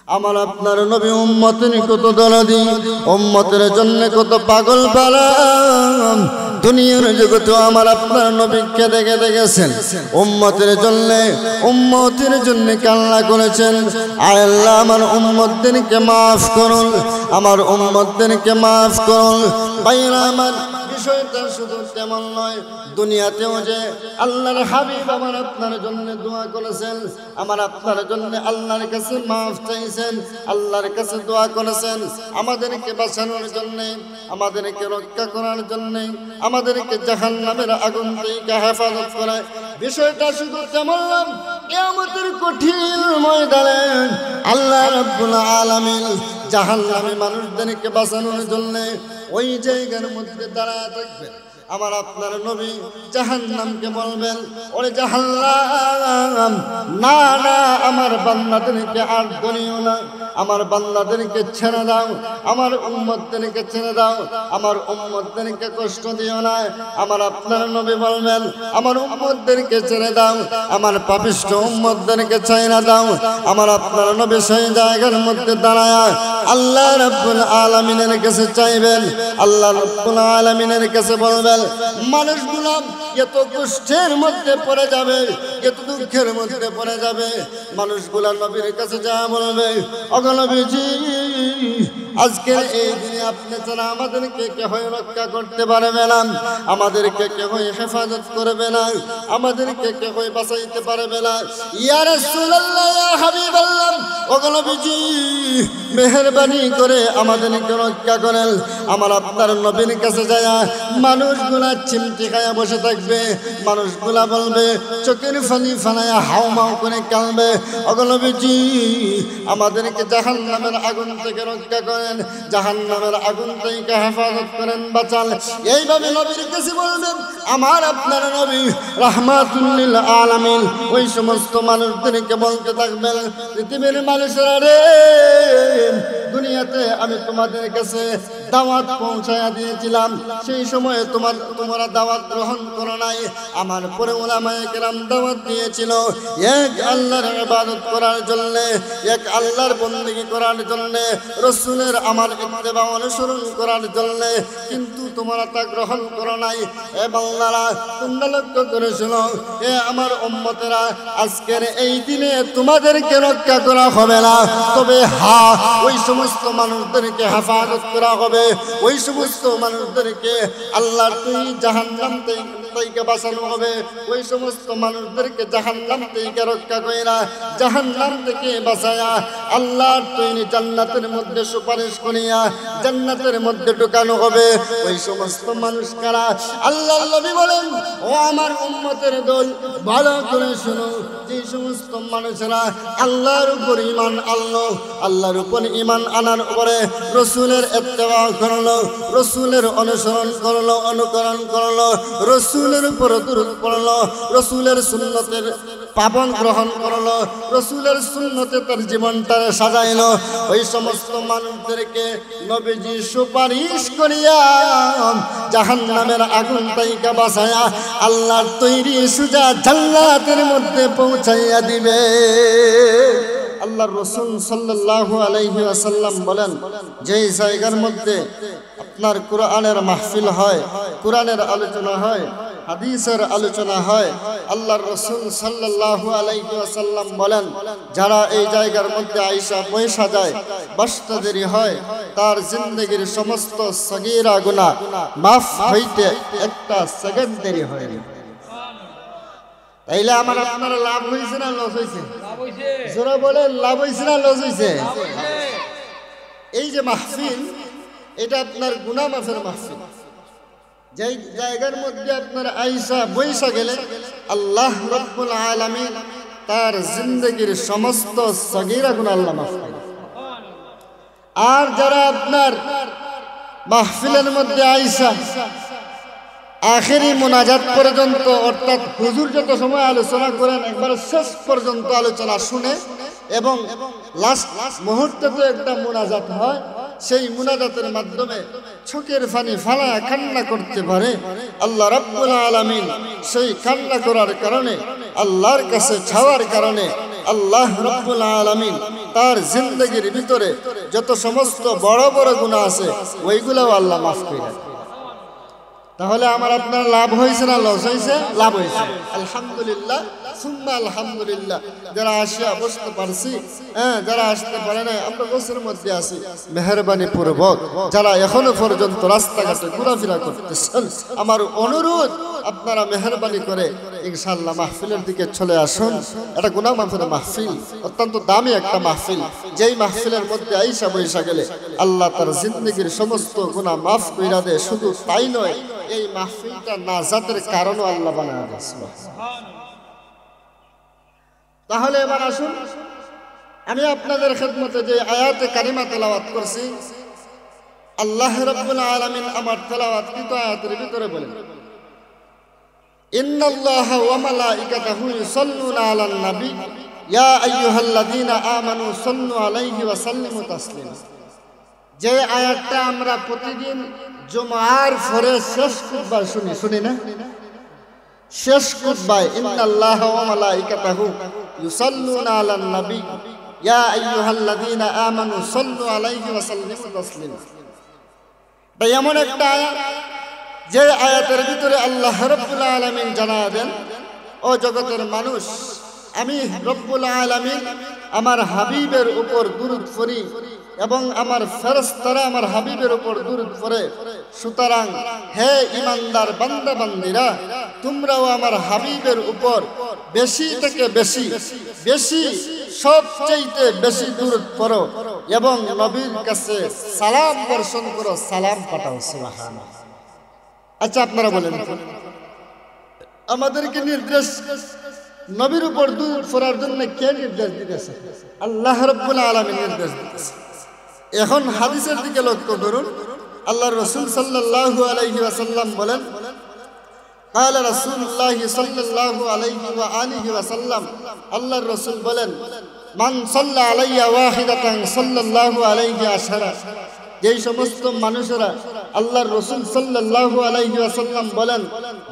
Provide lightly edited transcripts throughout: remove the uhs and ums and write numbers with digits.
আমার আপনার নবী উম্মতের কত দরদি, উম্মতের জন্য কত পাগল পারা। দুনিয়ার জগতে আমার আপনার নবীকে দেখে দেখেছেন উম্মতের জন্য কান্না করেছেন। আয় আল্লাহ, আমার উম্মতদেরকে মাফ করুন, আমার উম্মতদেরকে মাফ করুন। ভাইরা আমার, বিষয়টা শুধু তেমন নয়, দুনিয়াতেও যে আল্লাহর হাবিব আমার আপনার জন্য দোয়া করেছেন, আমার আপনার জন্য আল্লাহর কাছে মাফ চাইছেন, আল্লাহর কাছে দোয়া করেছেন আমাদেরকে বাঁচানোর জন্য, আমাদেরকে রক্ষা করার জন্য, আমাদেরকে জাহান্নামের আগুন থেকে হেফাজত করে। বিষয়টা শুধু তেমন নয়, কিয়ামতের কঠিন ময়দানে আল্লাহ রাব্বুল আলামিন জাহান্নামী মানুষদেরকে বাঁচানোর জন্য ওই জায়গার মধ্যে দাঁড়ায় থাকবেন। আমার আপনার নবী জাহান্নামকে বলবেন, ওরে জাহান্নাম, না না, আমার বান্দাদেরকে আর গনিও না, আমার বান্দাদেরকে ছেড়ে দাও, আমার উম্মতদেরকে ছেড়ে দাও, আমার উম্মতদেরকে কষ্ট দিও না। আমার আপনার নবী বলবেন, আমার উম্মতদেরকে ছেড়ে দাও, আমার পাপিষ্ঠ উম্মতদেরকে ছেড়ে দাও। আমার আপনার নবী সেই জায়গার মধ্যে দাঁড়ায় আল্লাহ রাব্বুল আলামিনের কাছে চাইবেন, আল্লাহ রাব্বুল আলামিনের কাছে বলবেন, মানুষগুলো এত কষ্টের মধ্যে পড়ে যাবে, এত দুঃখের মধ্যে পড়ে যাবে, মানুষগুলা নবীর কাছে যা বলবে, ওগো নবীজি, আজকের এই দিনে আপনি ছাড়া আমাদেরকে কেউ রক্ষা করতে পারবে না, আমাদেরকে কেউ হেফাজত করবে না, আমাদেরকে কেউ বাঁচাইতে পারবে না। ইয়া রাসূলুল্লাহ, ইয়া হাবিবাল্লাহ, ওগো নবীজি, মেহেরবানি করে আমাদেরকে রক্ষা করেন। আমার আপনার নবীর কাছে যায় মানুষগুলা চিমটি খায়া বসে থাকবে, মানুষগুলা বলবে, চোখের পানি ফানায়া হাউমাউ করে কাঁদবে, ওগো নবীজি, আমাদেরকে জাহান্নামের আগুন থেকে রক্ষা করেন, জাহান্নামের আগুন থেকে হেফাজত করেন, বাঁচান। এইভাবে নবীর কাছে বলবেন। আমার আপনার নবী রাহমাতুল লিল আলামিন ওই সমস্ত মানুষদেরকে বলতে থাকবেন, পৃথিবীর মানুষেরা রে, দুনিয়াতে আমি তোমাদের কাছে দাওয়াত পৌঁছায়া দিয়েছিলাম, সেই সময়ে তোমরা দাওয়াত গ্রহণ করো নাই। আমার পরে উলামায়ে কেরাম দাওয়াত দিয়েছিল এক আল্লাহর ইবাদত করার জন্য, এক আল্লাহর বন্দেগী করার জন্য, রাসূলের আমার ইত্তেবা অনুসরণ করার জন্য, কিন্তু তোমরা তা গ্রহণ করো নাই। এ বান্দারা, তোমরা লক্ষ্য করেছিল, এ আমার উম্মতেরা, আজকের এই দিনে তোমাদেরকে রক্ষা করা হবে না, তবে ওই সমস্ত মানুষদেরকে হেফাজত করা হবে, ওই সমস্ত মানুষদেরকে আল্লাহর তুই জাহান্নাম থেকে বাঁচানো হবে, ওই সমস্ত মানুষদেরকে জাহান্নাম থেকে রক্ষা কইরা জাহান্নাম থেকে বাঁচায়া আল্লাহর তৈরি জান্নাতের মধ্যে সুপারিশ করিয়া জান্নাতের মধ্যে ঢুকানো হবে। ওই সমস্ত মানুষ কারা? আল্লাহর নবী বলেন, ও আমার উম্মতের দল, ভালো করে শুনো, যে সমস্ত মানুষেরা আল্লাহর উপর ঈমান আনলো, আল্লাহর উপর ঈমান আনার উপরে রাসূলের ইত্তেবা করলো, রাসূলের অনুসরণ করলো, অনুকরণ করলো, রাসূলের উপর দরুদ পড়লো, রাসূলের সুন্নতের পাবন গ্রহণ করলো, রাসূলের সুন্নতে তার জীবনটা সাজাইলো, ওই সমস্ত মানুষদেরকে নবীজি সুপারিশ করিয়া জাহান্নামের আগুন থেকে বাঁচায়া আল্লাহর তৈরি সুজা জান্নাতের মধ্যে পৌঁছাইয়া দিবে। আল্লাহর রাসূল সাল্লাল্লাহু আলাইহি ওয়াসাল্লাম বলেন, যেই জায়গার মধ্যে আপনার কোরআনের মাহফিল হয়, কোরআনের আলোচনা হয়, হাদিসের আলোচনা হয়, আল্লাহর রাসূল সাল্লাল্লাহু আলাইহি ওয়াসাল্লাম বলেন, যারা এই জায়গার মধ্যে আইসা পয়সা যায়, বসতে দেরি হয়, তার জিন্দেগীর সমস্ত সগীরা গুনাহ মাফ হইতে একটা সেকেন্ড দেরি হয় না। তাইলে আমার আপনার লাভ হয়েছে না লস হয়েছে? যারা বলেন লাভ হয়েছে না লস হয়েছে? এই যে মাহফিল, এটা আপনার গুনাহ মাফের মাহফিল। যে জায়গার মধ্যে আপনার আইসা বইসা গেলে আল্লাহ রাব্বুল আলামিন তার জিন্দেগীর সমস্ত সগীরা গুনাহ আল্লাহ মাফ করে। আর যারা আপনার মাহফিলের মধ্যে আইসা আখেরি মুনাজাত পর্যন্ত, অর্থাৎ হুজুর যত সময় আলোচনা করেন একবার শেষ পর্যন্ত আলোচনা শুনে এবং লাস্ট মুহূর্তে তো একটা মুনাজাত হয়, সেই মুনাজাতের মাধ্যমে চোখের পানি ফালায়া কান্না করতে পারে, আল্লাহ রাব্বুল আলামিন সেই কান্না করার কারণে, আল্লাহর কাছে চাওয়ার কারণে আল্লাহ রাব্বুল আলামিন তার জিন্দগির ভিতরে যত সমস্ত বড় বড় গুনাহ আছে ওইগুলোও আল্লাহ মাফ করে দেন। তাহলে আমার আপনার লাভ হয়েছে না লস হয়েছে? লাভ হয়েছে, আলহামদুলিল্লাহ সুম্মা আলহামদুলিল্লাহ। যারা আসিয়া বসতে পারছি, যারা আসতে পারে নাই, আমরা বছরের মধ্যে আছি, মেহরবানি পূর্বক যারা এখনো পর্যন্ত রাস্তাঘাটে ঘোরাফেরা করতেছেন, আমার অনুরোধ আপনারা মেহরবানি করে ইনশাআল্লাহ মাহফিলের দিকে চলে আসুন। এটা গুনাহ মাফের মাহফিল, অত্যন্ত দামি একটা মাহফিল। যেই মাহফিলের মধ্যে আইসা বৈশা গেলে আল্লাহ তার জিন্দগির সমস্ত গুনাহ মাফ কইরা দেয়। শুধু তাই নয়, এই মাহফিলটা নাজাতের কারণও আল্লাহ বানায় দিয়েছে। তাহলে এবার আসুন, আমি আপনাদের খেদমতে যে আয়াতে কারিমা তেলাওয়াত করছি, আল্লাহ রাব্বুল আলামিন আমার তেলাওয়াতকৃত আয়াতের ভিতরে বলেন, ইন্নাল্লাহা ওয়া মালাইকাতাহু ইউসাল্লুনা আলান নবী ইয়া আইয়ুহাল্লাযীনা আমানু সাল্লু আলাইহি ওয়া সাল্লিমু তাসলিমা। যে আয়াতটা আমরা প্রতিদিন জুমার পরে শেষ খুতবায় শুনি না? শেষ খুতবায় ইন্নাল্লাহা ওয়া মালাইকাতাহু ইউসাল্লুনা আলান নবী ইয়া আইয়ুহাল্লাযীনা আমানু সাল্লু আলাইহি ওয়া সাল্লিমু তাসলিমা। তাই এমন একটা আয়াত, যে আয়াতের ভিতরে আল্লাহ রাব্বুল আলামিন জানায়া দেন, ও জগতের মানুষ, আমি রব্বুল আলামিন আমার হাবিবের উপর দুরূদ পড়ি এবং আমার ফেরেশতারা আমার হাবিবের উপর দুরূদ পড়ে। সুতরাং হে ঈমানদার বান্দা বান্দীরা, তোমরাও আমার হাবিবের উপর বেশি থেকে বেশি সবচেয়ে বেশি দুরূদ পড়ো এবং নবীর কাছে সালাম বর্ষণ করো, সালাম পাঠাও। সুবহানাল্লাহ। আচ্ছা, আপনারা বলেন, আমাদেরকে নির্দেশ নবীর উপর দুরূদ পড়ার জন্য কে নির্দেশ দিতেছে? আল্লাহ রাব্বুল আলামিন নির্দেশ দিতেছে। এখন হাদিসের দিকে লক্ষ্য করুন। আল্লাহর রাসূল সাল্লাল্লাহু আলাইহি ওয়াসাল্লাম বলেন, قال رسول الله صلى الله عليه وآله وسلم, আল্লাহর রাসূল বলেন, মান সাল্লা আলাইয়া ওয়াহিদাতান সাল্লাল্লাহু আলাইহি আশারা। যেই সমস্ত মানুষেরা আল্লাহর রাসূল সাল্লাল্লাহু আলাইহি ওয়াসাল্লাম বলেন,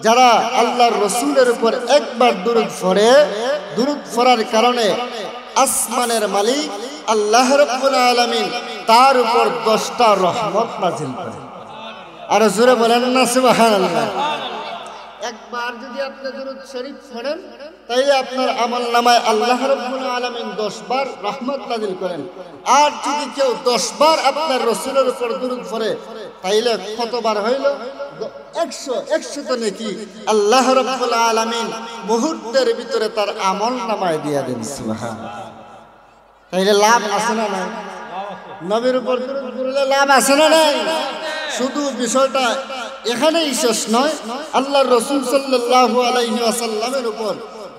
যারা আল্লাহর রাসূলের উপর একবার দুরূদ পড়ে, দুরূদ পড়ার কারণে আসমানের মালিক আল্লাহ রাব্বুল আলামিন তার উপর 10টা রহমত নাযিল করেন। আর জোরে বলেন না সুবহানাল্লাহ। একবার যদি আপনি দুরূদ শরীফ পড়েন, তাইলে আপনার আমলনামায় আল্লাহ রাব্বুল আলামিন 10 বার রহমত নাযিল করেন। আর যদি কেউ 10 বার আপনার রাসূলের উপর দুরূদ পড়ে, তাইলে কতবার হইল? 100 তো নাকি আল্লাহ রাব্বুল আলামিন মুহূর্তের ভিতরে তার আমলনামায় দিয়ে দেন। সুবহানাল্লাহ। তাইলে লাভ আছে না নাই? নবীর উপর দুরূদ পড়লে লাভ আছে না নাই? শুধু বিষয়টা এখানেই শেষ নয়, আল্লাহর রাসূল সাল্লাল্লাহু আলাইহি ওয়াসাল্লামের উপর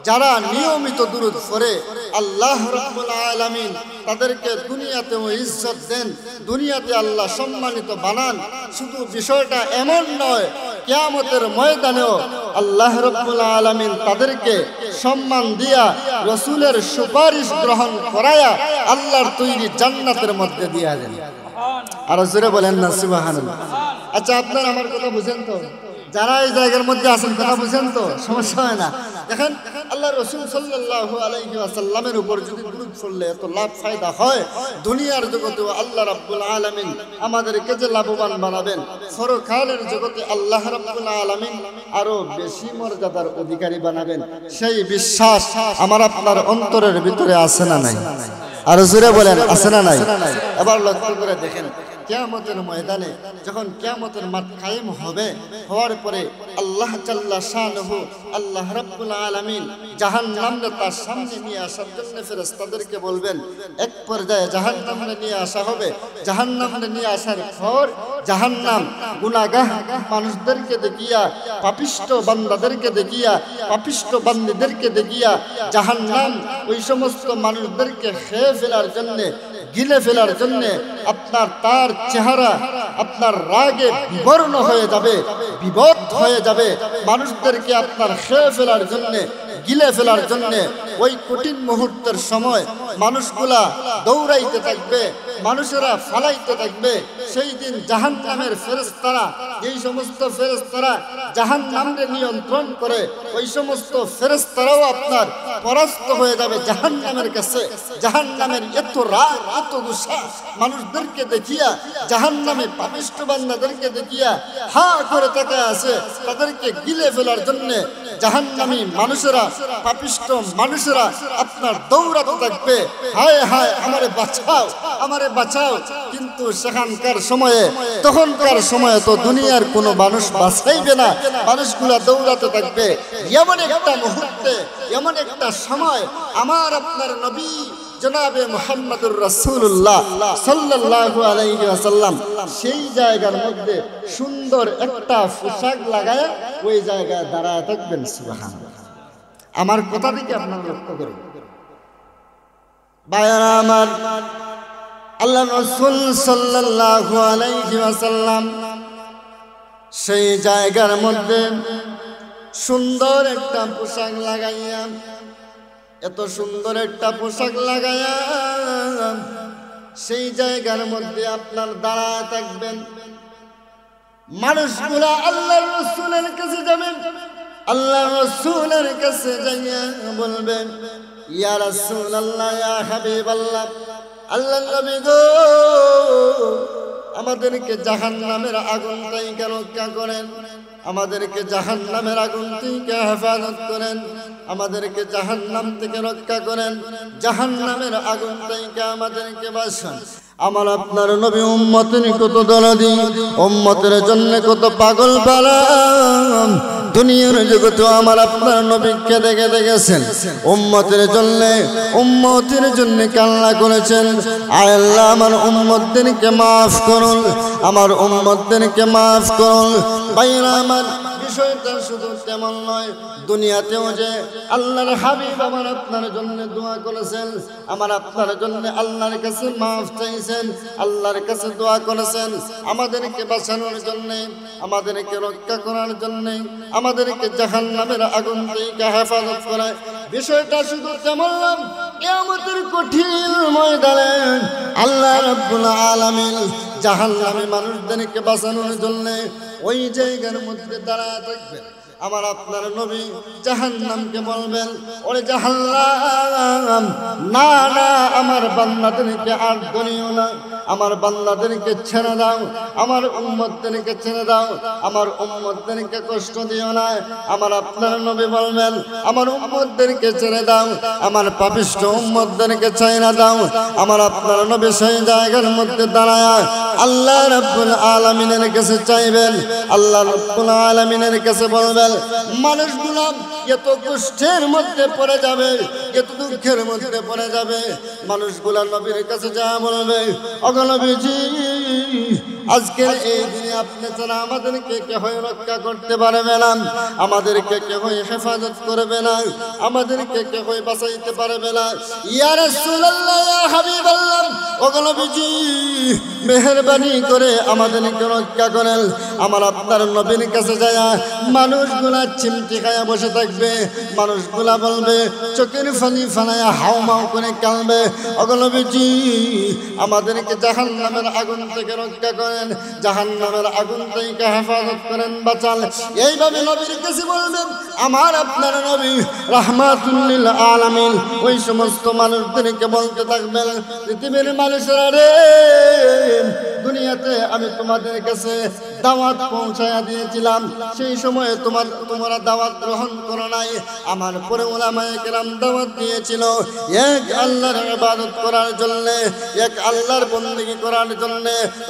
যারা নিয়মিত দুরূদ পড়ে, আল্লাহ রাব্বুল আলামিন তাদেরকে দুনিয়াতেও ইজ্জত দেন, দুনিয়াতে আল্লাহ সম্মানিত বানান। শুধু বিষয়টা এমন নয়, কিয়ামতের ময়দানেও আল্লাহ রাব্বুল আলামিন তাদেরকে সম্মান দিয়া রাসূলের সুপারিশ গ্রহণ করায়া আল্লাহর তৈরি জান্নাতের মধ্যে দিয়া দেন। আর জোরে বলেন না সুবহানাল্লাহ। আচ্ছা, আপনারা আমার কথা বুঝেন তো? যারা এই জায়গার মধ্যে আছেন কথা বুঝেন তো? সমস্যা হয় না। দেখেন, আল্লাহ রাসূল সাল্লাল্লাহু আলাইহি ওয়াসাল্লামের উপর যদি দুরূদ পড়লে এত লাভ ফায়দা হয়, দুনিয়ার জগতেও আল্লাহ রাব্বুল আলামিন আমাদেরকে যে লাভবান বানাবেন, পরকালের জগতে আল্লাহ রাব্বুল আলামিন আরো বেশি মর্যাদার অধিকারী বানাবেন, সেই বিশ্বাস আমার আপনার অন্তরের ভিতরে আছে না নাই? আর জোরে বলেন, আছে না নাই? এবার লক্ষ্য করে দেখেন, কিয়ামতের ময়দানে যখন কিয়ামতের মাঠ কায়েম হবে, হওয়ার পরে আল্লাহ জাল্লা শানুহু আল্লাহ রাব্বুল আলামিন জাহান্নামকে তার সামনে নিয়ে আসার জন্য ফেরেশতাদেরকে বলবেন। এক পর্যায়ে জাহান্নামকে নিয়ে আসা হবে। জাহান্নামকে নিয়ে আসার পর জাহান্নাম গুনাহগার মানুষদেরকে দেখিয়া, পাপিষ্ট বান্দাদেরকে দেখিয়া, পাপিষ্ট বান্দীদেরকে দেখিয়া জাহান্নাম ওই সমস্ত মানুষদেরকে খেয়ে ফেলার জন্য, গিলে ফেলার জন্য আপনার তার চেহারা আপনার রাগে বিবর্ণ হয়ে যাবে, বিবদ হয়ে যাবে। মানুষদেরকে আপনার খেয়ে ফেলার জন্য গিলে ফেলার জন্য ওই কঠিন মুহূর্তের সময় মানুষগুলা দৌড়াইতে থাকবে, মানুষেরা ফালাইতে থাকবে। সেই দিন জাহান্নামের ফেরেশতারা, এই সমস্ত ফেরেশতারা জাহান্নামকে নিয়ন্ত্রণ করে, ওই সমস্ত ফেরেশতারাও আপনার পরাস্ত হয়ে যাবে জাহান্নামের কাছে। জাহান্নামের এত রাগ, এত গুসা মানুষদেরকে দেখিয়া, জাহান্নামে পাপিষ্ঠ বান্দাদেরকে দেখিয়া হা করে তাকায় আছে, তাদেরকে গিলে ফেলার জন্য জাহান্নামী মানুষেরা, পাপিষ্ঠ মানুষেরা আপনার দৌড়াতে থাকবে, হায় হায় আমারে বাঁচাও, আমারে বাঁচাও। কিন্তু সেখানকার সময়ে, তখনকার সময়ে তো দুনিয়ার কোনো মানুষ বাঁচাইবে না, মানুষগুলা দৌড়াতে থাকবে। এমন একটা মুহূর্তে, এমন একটা সময় আমার আপনার নবী জনাবে মুহাম্মদুর রাসূলুল্লাহ সাল্লাল্লাহু আলাইহি ওয়াসাল্লাম সেই জায়গার মধ্যে সুন্দর একটা পোশাক লাগায় ওই জায়গায় দাঁড়ায় থাকবেন। সুবহানাল্লাহ। আমার কথা দিকে আপনারা লক্ষ্য করুন ভাইরা আমার, আল্লাহ রাসূল সাল্লাল্লাহু আলাইহি ওয়াসাল্লাম সেই জায়গার মধ্যে সুন্দর একটা পোশাক লাগাইয়া, এত সুন্দর একটা পোশাক লাগাইয়া সেই জায়গার মধ্যে আপনার দাঁড়ায় থাকবেন। মানুষগুলা আল্লাহর রাসূলের কাছে যাবেন, আল্লাহর রাসূলের কাছে যাইয়া বলবেন, ইয়া রাসূলুল্লাহ, ইয়া হাবিবাল্লাহ, আল্লাহর নবী গো, আমাদেরকে জাহান্নামের আগুন থেকে রক্ষা করেন, আমাদেরকে জাহান্নামের আগুন থেকে হেফাজত করেন, আমাদেরকে জাহান্নাম থেকে রক্ষা করেন, জাহান্নামের আগুন থেকে আমাদেরকে বাঁচান। আমার আপনার নবী উম্মতের কত দরদি, উম্মতের জন্য কত পাগল পালা, দুনিয়ার জগতে আমার আপনার নবীকে দেখে দেখেছেন, উম্মতের জন্য কান্না করেছেন। আয় আল্লাহ, আমার উম্মতদেরকে মাফ করুন, আমার উম্মতদেরকে মাফ করুন। ভাইরা আমার, বিষয়টা শুধু তেমন নয়, দুনিয়াতেও যে আল্লাহর হাবিব আমার আপনার জন্য দোয়া করেছেন, আমার আপনার জন্য আল্লাহর কাছে মাফ চাইছেন, আল্লাহর কাছে দোয়া করেছেন আমাদেরকে বাঁচানোর জন্য, আমাদেরকে রক্ষা করার জন্য, আমাদেরকে জাহান্নামের আগুন থেকে হেফাজত করে। বিষয়টা শুধু তেমন নয়, কিয়ামতের কঠিন ময়দানে আল্লাহ রাব্বুল আলামিন জাহান্নামী মানুষদেরকে বাঁচানোর জন্য ওই জায়গার মধ্যে দাঁড়ায় থাকবেন। আমার আপনার নবী জাহান্নামকে বলবেন, ওরে জাহান্নাম, না না, আমার বান্দাদেরকে আর দনিও না, আমার বান্দাদেরকে ছেড়ে দাও, আমার উম্মতদেরকে ছেড়ে দাও, আমার উম্মতদেরকে কষ্ট দিও না। আমার আপনার নবী বলবেন, আমার উম্মতদেরকে ছেড়ে দাও, আমার পাপিষ্ঠ উম্মতদেরকে ছেড়ে দাও। আমার আপনার নবী সেই জায়গার মধ্যে দাঁড়ায় আল্লাহ রাব্বুল আলামিনের কাছে চাইবেন, আল্লাহ রাব্বুল আলামিনের কাছে বলবেন, মানুষগুলো এত কষ্টের মধ্যে পড়ে যাবে, এত দুঃখের মধ্যে পড়ে যাবে, মানুষগুলা নবীর কাছে যা বলবে, ওগো নবীজি, আজকের এই দিনে আপনি ছাড়া আমাদেরকে কেউ রক্ষা করতে পারবে না, আমাদেরকে কেউ হেফাজত করবে না, আমাদেরকে কেউ বাঁচাইতে পারবে না। ইয়া রাসূলুল্লাহ, ইয়া হাবিবাল্লাহ, ওগো নবীজি, মেহেরবানি করে আমাদেরকে রক্ষা করেন। আমার আপনার নবীর কাছে যায় মানুষগুলা চিমটি খায়া বসে থাকবে, মানুষগুলা বলবে, চোখের পানি ফানায়া হাউমাউ করে কাঁদবে, ওগো নবীজি, আমাদেরকে জাহান্নামের আগুন থেকে রক্ষা করেন, জাহান্নামের আগুন থেকে হেফাজত করেন, বাঁচান। এইভাবে নবীর কাছে বলবেন। আমার আপনার নবী রাহমাতুল লিল আলামিন ওই সমস্ত মানুষদেরকে বলতে থাকবেন, পৃথিবীর মানুষেরা রে, দুনিয়াতে আমি তোমাদের কাছে দাওয়াত পৌঁছায়া দিয়েছিলাম, সেই সময়ে তোমরা দাওয়াত গ্রহণ করো নাই। আমার পরে উলামায়ে কেরাম দাওয়াত দিয়েছিল এক আল্লাহর ইবাদত করার জন্য, এক আল্লাহর বندگی করার জন্য,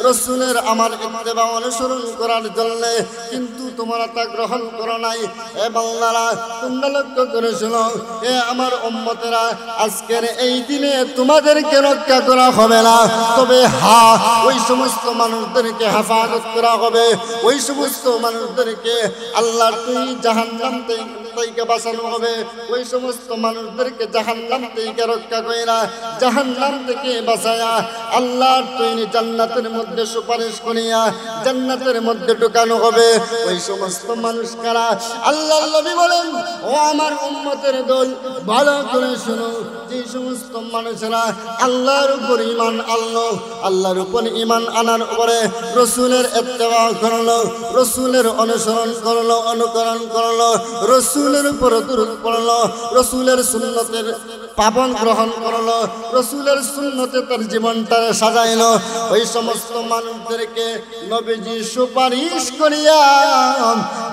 রাসূলের আমার ইত্তেবা অনুসরণ করার জন্য, কিন্তু তোমরা তা গ্রহণ করো নাই। এ বান্দারা, তোমরা লক্ষ্য করে শোনো, এ আমার উম্মতেরা, আজকের এই দিনে তোমাদেরকে রক্ষা করা হবে না, তবে ওই সমস্ত মানুষদেরকে হেফাজত করা হবে, ওই সমস্ত মানুষদেরকে আল্লাহর তুই জাহান্নাম থেকে বাঁচানো হবে, ওই সমস্ত মানুষদেরকে জাহান্নাম থেকে রক্ষা কইরা, জাহান্নাম থেকে বাঁচায়া আল্লাহর তৈরি জান্নাতের মধ্যে সুপারিশ করিয়া জান্নাতের মধ্যে ঢুকানো হবে। ওই সমস্ত মানুষ কারা? আল্লাহর নবী বলেন, ও আমার উম্মতের দল, ভালো করে শুনো, যে সমস্ত মানুষেরা আল্লাহর উপর ঈমান আনলো, আল্লাহর উপর ঈমান আনার উপরে রাসূলের ইত্তেবা করলো, রাসূলের অনুসরণ করলো, অনুকরণ করলো, রাসূলের উপর দরুদ পড়লো, রাসূলের সুন্নতের পাবন গ্রহণ করলো, রাসূলের সুন্নতে তার জীবনটা সাজাইলো, ওই সমস্ত মানুষদেরকে নবীজি সুপারিশ করিয়া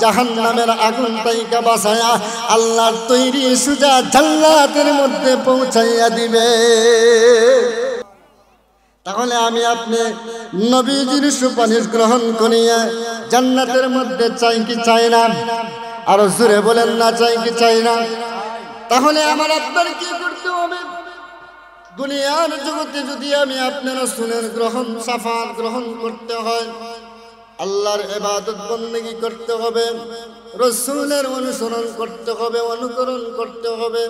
জাহান্নামের আগুন থেকে বাঁচায়া আল্লাহর তৈরি সুজা জান্নাতের মধ্যে পৌঁছাইয়া দিবে। তাহলে আমি আপনি নবীজির সুপারিশ গ্রহণ করিয়া জান্নাতের মধ্যে চাই কি চাই না? আরো জোরে বলেন না, চাই কি চাই না? তাহলে আমার আপনার কি করতে হবে? দুনিয়ার জগতে যদি আমি আপনার রাসূলের গ্রহণ শাফাআত গ্রহণ করতে হয়, আল্লাহর ইবাদত বন্দেগী করতে হবে, রাসূলের অনুসরণ করতে হবে, অনুকরণ করতে হবে।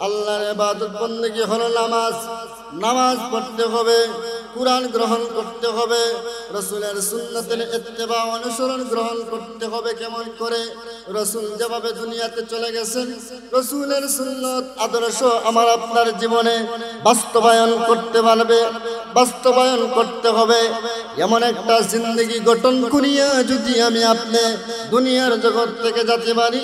আল্লাহর ইবাদত বন্দেগী হলো নামাজ, নামাজ পড়তে হবে, কুরআন গ্রহণ করতে হবে, রাসূলের সুন্নতের ইত্তেবা অনুসরণ গ্রহণ করতে হবে। কেমন করে? রাসূল যেভাবে দুনিয়াতে চলে গেছেন, রাসূলের সুন্নত আদর্শ আমার আপনার জীবনে বাস্তবায়ন করতে পারবে, বাস্তবায়ন করতে হবে। এমন একটা জিন্দেগি গঠন করিয়া যদি আমি আপনি দুনিয়ার জগৎ থেকে যেতে পারি,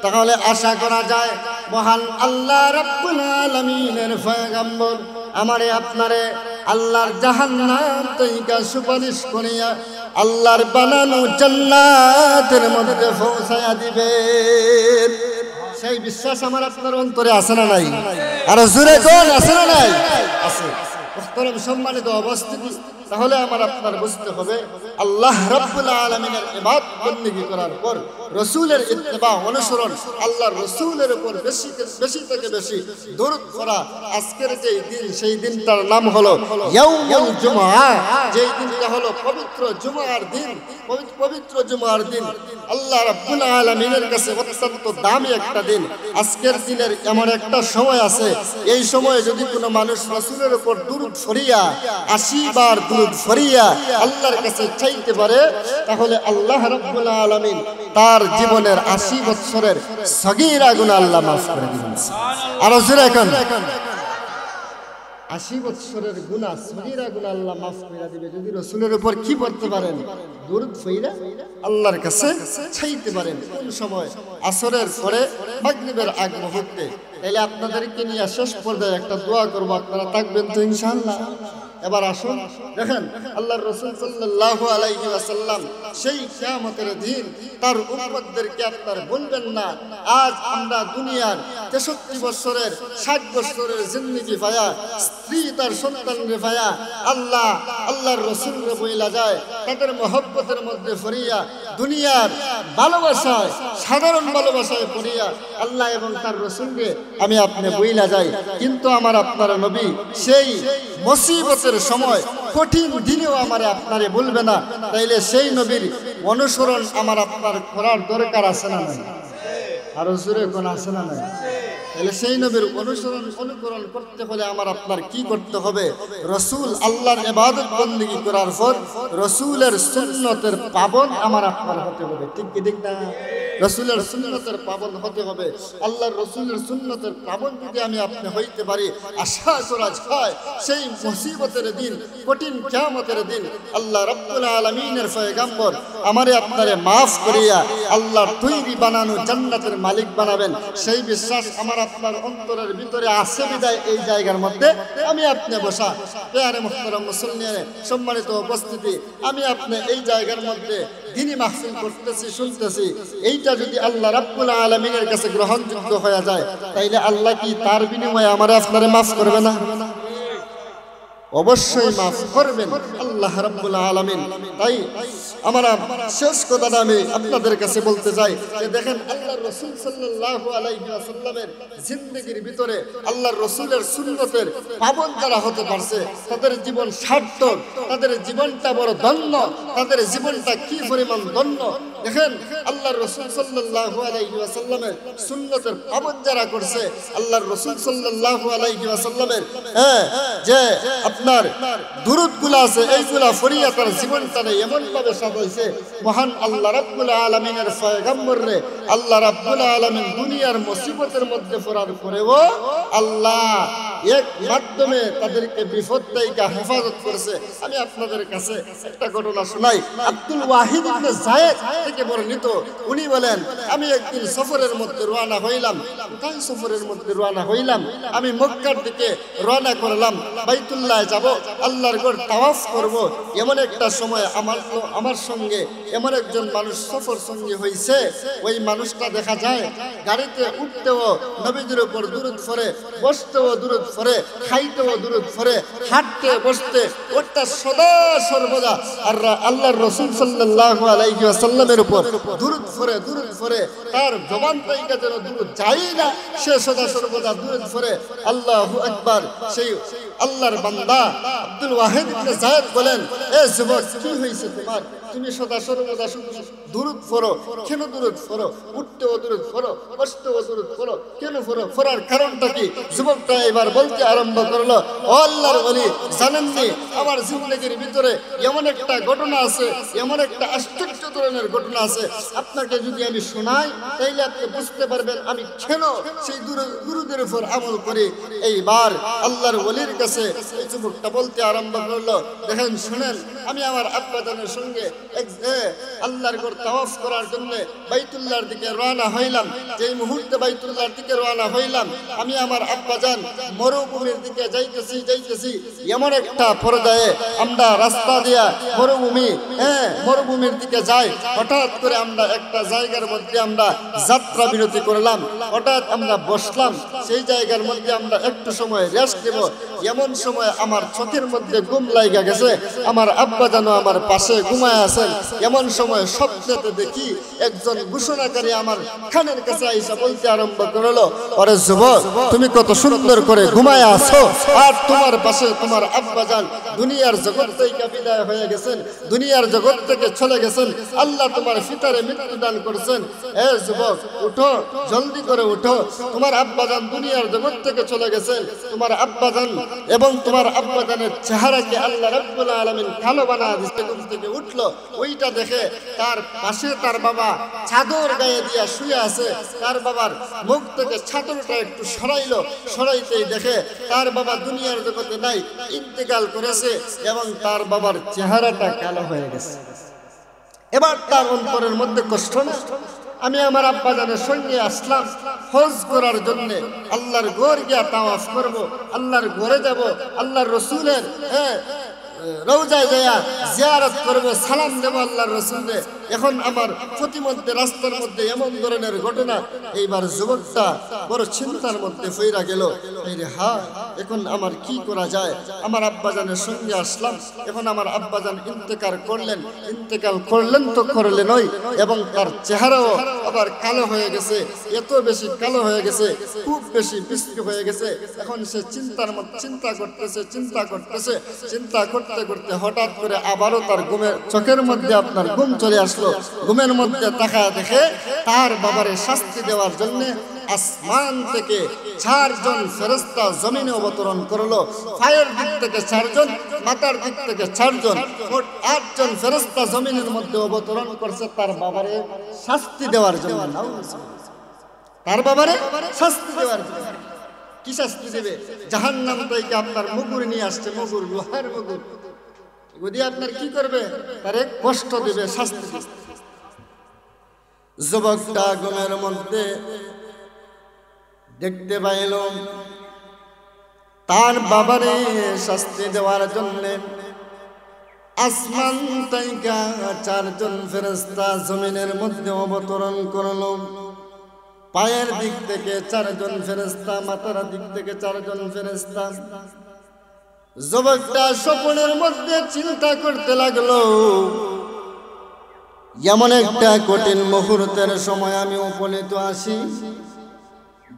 তাহলে আশা করা যায় মহান আল্লাহ রাব্বুল আলামিনের পয়গম্বর আমারে আপনারে আল্লাহর জাহান্নাম থেকে সুপারিশ করিয়া আল্লাহর বানানো জান্নাতের মধ্যে পৌঁছায়া দিবেন। সেই বিশ্বাস আমার আপনার অন্তরে আছে না নাই? আর জোরে কোন আছে না নাই? আছে। মুহতারাম সম্মানিত উপস্থিতি, তাহলে আমার আপনার বুঝতে হবে আল্লাহ রাব্বুল আলামিনের ইবাদত বন্দেগী করার পর রাসূলের ইত্তেবা অনুসরণ, আল্লাহর রাসূলের উপর বেশি থেকে বেশি দরুদ করা। আজকের যে দিন, সেই দিনটার নাম হলো ইয়াউমুল জুমআ, যেই দিনটা হলো পবিত্র জুমআর দিন, পবিত্র জুমআর দিন আল্লাহ রাব্বুল আলামিনের কাছে অত্যন্ত দামি একটা দিন। আজকের দিনের এমন একটা সময় আছে, এই সময়ে যদি কোনো মানুষ রাসূলের উপর দরুদ ফরিয়া 80 বার দরুদ ফরিয়া আল্লাহর কাছে চাইতে পারে, তাহলে আল্লাহ রাব্বুল আলামিন তার জীবনের 80 বছরের সগীরা গুনাহ আল্লাহ মাফ করে দিবেন। আর জোরে এখন 80 বছরের গুনাহ, সগীরা গুনাহ আল্লাহ মাফ করে দিবে যদি রাসূলের উপর কি করতে পারেন? দরুদ ফরিয়া আল্লাহর কাছে চাইতে পারেন। কোন সময়? আসরের পরে মাগরিবের আগ মুহূর্তে। তাহলে আপনাদেরকে নিয়ে শেষ পর্যায়ে একটা দোয়া করব, আপনারা থাকবেন তো ইনশাআল্লাহ? এবার আসুন দেখেন, আল্লাহর রাসূল সাল্লাল্লাহু আলাইহি ওয়াসাল্লাম সেই কিয়ামতের দিন তার উম্মতদেরকে আপনারা বলবেন না, আজ আমরা দুনিয়ার 63 বছরের 60 বছরের জিন্দেগি পায়া, স্ত্রী তার সন্তানকে পায়া আল্লাহর রাসূলকে বইলা যায়, তাদের মহব্বতের মধ্যে ফরিয়া দুনিয়ার ভালোবাসায়, সাধারণ ভালোবাসায় পড়িয়া আল্লাহ এবং তার রাসূলকে আমি আপনি বইলা যাই। কিন্তু আমার আপনার নবী সেই মুসিবতের সময়, কঠিন দিনেও আমার আপনারে বলবে না, তাইলে সেই নবীর অনুসরণ আমার আপনার করার দরকার আছে না নাই? আর জোরে কোন আছে না নাই? তাহলে সেই নবীর অনুসরণ অনুকরণ করতে হলে আমার আপনার কি করতে হবে? রাসূল আল্লাহর ইবাদত বন্দেগী করার পর রাসূলের সুন্নতের পাবন আমার আপনার হতে হবে। ঠিক কি ঠিক না? রাসূলের সুন্নতের পাবন হতে হবে। আল্লাহর রাসূলের সুন্নতের পাবন যদি আমি আপনি হইতে পারি, আশা করা যায় সেই মুসিবতের দিন, কঠিন কিয়ামতের দিন আল্লাহ রাব্বুল আলামিনের পয়গম্বর আমারে আপনারে maaf করিয়া আল্লাহর তৈরি বানানো জান্নাতের মালিক বানাবেন। সেই বিশ্বাস আমার আপনার অন্তরের ভিতরে আছে বিদায় এই জায়গার মধ্যে আমি আপনি বসা। প্রিয় মুহতারাম মুসলিম সম্মানিত উপস্থিতি, আমি আপনি এই জায়গার মধ্যে দ্বীনি মাহফিল করতেছি, শুনতেছি, এইটা যদি আল্লাহ রাব্বুল আলামিনের কাছে গ্রহণযোগ্য হয়ে যায়, তাইলে আল্লাহ কি তার বিনিময়ে আমারে আপনারে maaf করবে না? অবশ্যই maaf করবেন আল্লাহ রাব্বুল আলামিন। তাই আমরা শেষ কথাটা আমি আপনাদের কাছে বলতে চাই যে দেখেন, আল্লাহ আল্লাহর রাসূল সাল্লাল্লাহু আলাইহি ওয়াসাল্লামের জিন্দেগির ভিতরে আল্লাহর রাসূলের সুন্নতের পাবন যারা হতে পারছে তাদের জীবন সার্থক, তাদের জীবনটা বড় ধন্য, তাদের জীবনটা কি পরিমাণ ধন্য। দেখেন আল্লাহর রাসূল সাল্লাল্লাহু আলাইহি ওয়াসাল্লামের সুন্নতের পাবন যারা করছে, আল্লাহর রাসূল সাল্লাল্লাহু আলাইহি ওয়াসাল্লামের যে আপনার দুরূদগুলো আছে এইগুলা ফরিয়া তার জীবনটারে এমন ভাবে সাজাইছে, মহান আল্লাহ রাব্বুল আলামিনের পয়গম্বর রে আল্লাহ রাব্বুল আলামিন দুনিয়ার মুসিবতের মধ্যে পড়ার পরেও আল্লাহ এক মাধ্যমে তাদেরকে বিপদ থেকে হেফাজত করেছে। আমি আপনাদের কাছে একটা ঘটনা শোনাই। আব্দুল ওয়াহিদ ইবনে যায়েদ থেকে বর্ণিত, উনি বলেন আমি একদিন সফরের মধ্যে রওনা হইলাম। কোথায় সফরের মধ্যে রওনা হইলাম? আমি মক্কার দিকে রওনা করলাম, বাইতুল্লাহ যাব, আল্লাহর ঘর তাওয়াফ করব। এমন একটা সময় আমার সঙ্গে এমন একজন মানুষ সফর সঙ্গী হয়েছে, ওই মানুষটা দেখা যায় গাড়িতে উঠতেও নবীজির উপর দুরূদ পড়ে, বসতেও দুরূদ পড়ে, খাইতেও দুরূদ পড়ে, হাঁটতে বসতে ওটা সদা সর্বদা আর আল্লাহর রাসূল সাল্লাল্লাহু আলাইহি ওয়াসাল্লামের উপর দুরূদ পড়ে তার জবান থেকে যেন দুরূদ যায় না, সে সদা সর্বদা দুরূদ পড়ে। আল্লাহু আকবার। সেই আল্লাহর বান্দা আব্দুল ওয়াহিদ ইবনে যায়েদ বলেন, এ যুবক কি হয়েছে তোমার? তুমি সদা সর্বদা শুধু দুরূদ পড়ো, কেন দুরূদ পড়ো? উঠতেও দুরূদ পড়ো, বসতেও দুরূদ পড়ো, কেন পড়ো? পড়ার কারণটা কি? যুবকটা এবার বলতে আরম্ভ করলো, ও আল্লাহর ওলি, জানেননি আমার জিন্দেগির ভিতরে এমন একটা ঘটনা আছে, এমন একটা আশ্চর্য ধরনের ঘটনা আছে, আপনাকে যদি আমি শোনাই তাইলে আপনি বুঝতে পারবেন আমি কেন সেই দুরূদের উপর আমল করি। এইবার আল্লাহর ওলির কাছে এই যুবকটা বলতে আরম্ভ করলো, দেখেন শুনেন, আমি আমার আব্বাজানের সঙ্গে আল্লাহর ঘর তাওয়াফ করার জন্য বাইতুল্লাহর দিকে রওনা হইলাম। যেই মুহূর্তে বাইতুল্লাহর দিকে রওনা হইলাম, আমি আমার আব্বাজান মরুভূমির দিকে যাইতেছি এমন একটা পর্যায়ে আমরা রাস্তা দিয়া মরুভূমির দিকে যাই। হঠাৎ করে আমরা একটা জায়গার মধ্যে আমরা যাত্রা বিরতি করলাম, হঠাৎ আমরা বসলাম। সেই জায়গার মধ্যে আমরা একটু সময় রেস্ট নেব। এমন সময় আমার চোখের মধ্যে ঘুম লাগা গেছে, আমার আব্বাজানও আমার পাশে ঘুমায় আছেন। এমন সময় স্বপ্নেতে দেখি একজন ঘোষণাকারী আমার কানের কাছে আইসা বলতে আরম্ভ করলো, আরে যুবক, তুমি কত সুন্দর করে ঘুমায় আছো, আর তোমার পাশে তোমার আব্বাজান দুনিয়ার জগৎ থেকে বিদায় হয়ে গেছেন, দুনিয়ার জগৎ থেকে চলে গেছেন, আল্লাহ তোমার পিতারে মৃত্যু দান করেছেন। এ যুবক, উঠো, জলদি করে উঠো, তোমার আব্বাজান দুনিয়ার জগৎ থেকে চলে গেছেন। তোমার আব্বাজান এবং তোমার আব্বাজানের চেহারাকে আল্লাহ রাব্বুল আলামিন কালো বানায় দিয়েছে। ঘুম থেকে উঠলো, ওইটা দেখে তার পাশে তার বাবা চাদর গায়ে দিয়া শুয়ে আছে। তার বাবার মুখ থেকে চাদরটা একটু সরাইতেই দেখে তার বাবা দুনিয়ার জগতে নাই, ইন্তেকাল করেছে এবং তার বাবার চেহারাটা কালো হয়ে গেছে। এবার তার অন্তরের মধ্যে কষ্ট না। আমি আমার আব্বাজানের সঙ্গে আসলাম হজ করার জন্য, আল্লাহর ঘর গিয়া তাওয়াফ করব, আল্লাহর ঘরে যাব, আল্লাহর রাসূলের রওজায় যায়া জিয়ারত করব, সালাম দেব আল্লাহর রাসূলকে। এখন আমার প্রতিমধ্যে রাস্তার মধ্যে এমন ধরনের ঘটনা। এইবার যুবকটা বড় চিন্তার মধ্যে ফিরা গেল, এখন আমার কি করা যায়? আমার আব্বাজানের সঙ্গে আসলাম, এখন আমার আব্বাজান ইন্তেকাল করলেন তো করলেনই, এবং তার চেহারাও আবার কালো হয়ে গেছে, এত বেশি কালো হয়ে গেছে, খুব বেশি বিশ্রী হয়ে গেছে। এখন সে চিন্তা করতে করতে হঠাৎ করে আবারও তার চোখের মধ্যে আপনার ঘুম চলে আসলো। ঘুমের মধ্যে তাকায় দেখে তার বাবারে শাস্তি দেওয়ার জন্য আসমান থেকে 4 জন ফেরেশতা জমিনে অবতরণ করলো। পায়ের দিক থেকে 4 জন, মাথার দিক থেকে 4 জন, মোট 8 জন ফেরেশতা জমিনের মধ্যে অবতরণ করছে তার বাবারে শাস্তি দেওয়ার জন্য। তার বাবারে শাস্তি দেওয়ার জন্য। কি শাস্তি দেবে? জাহান্নাম থেকে আপনার মুগুর নিয়ে আসছে, মুগুর, লোহার মুগুর। যদি আপনার কি করবে? তারে কষ্ট দেবে, শাস্তি দেবে। যুবকটা ঘুমের মধ্যে দেখতে পাইল তার বাবারে শাস্তি দেওয়ার জন্য আসমান থেকে 4 জন ফেরেশতা জমিনের মধ্যে অবতরণ করল। পায়ের দিক থেকে 4 জন ফেরেশতা, মাথার দিক থেকে 4 জন ফেরেশতা। যুবকটা স্বপ্নের মধ্যে চিন্তা করতে লাগলো, এমন একটা কঠিন মুহূর্তের সময় আমি উপনীত আসি,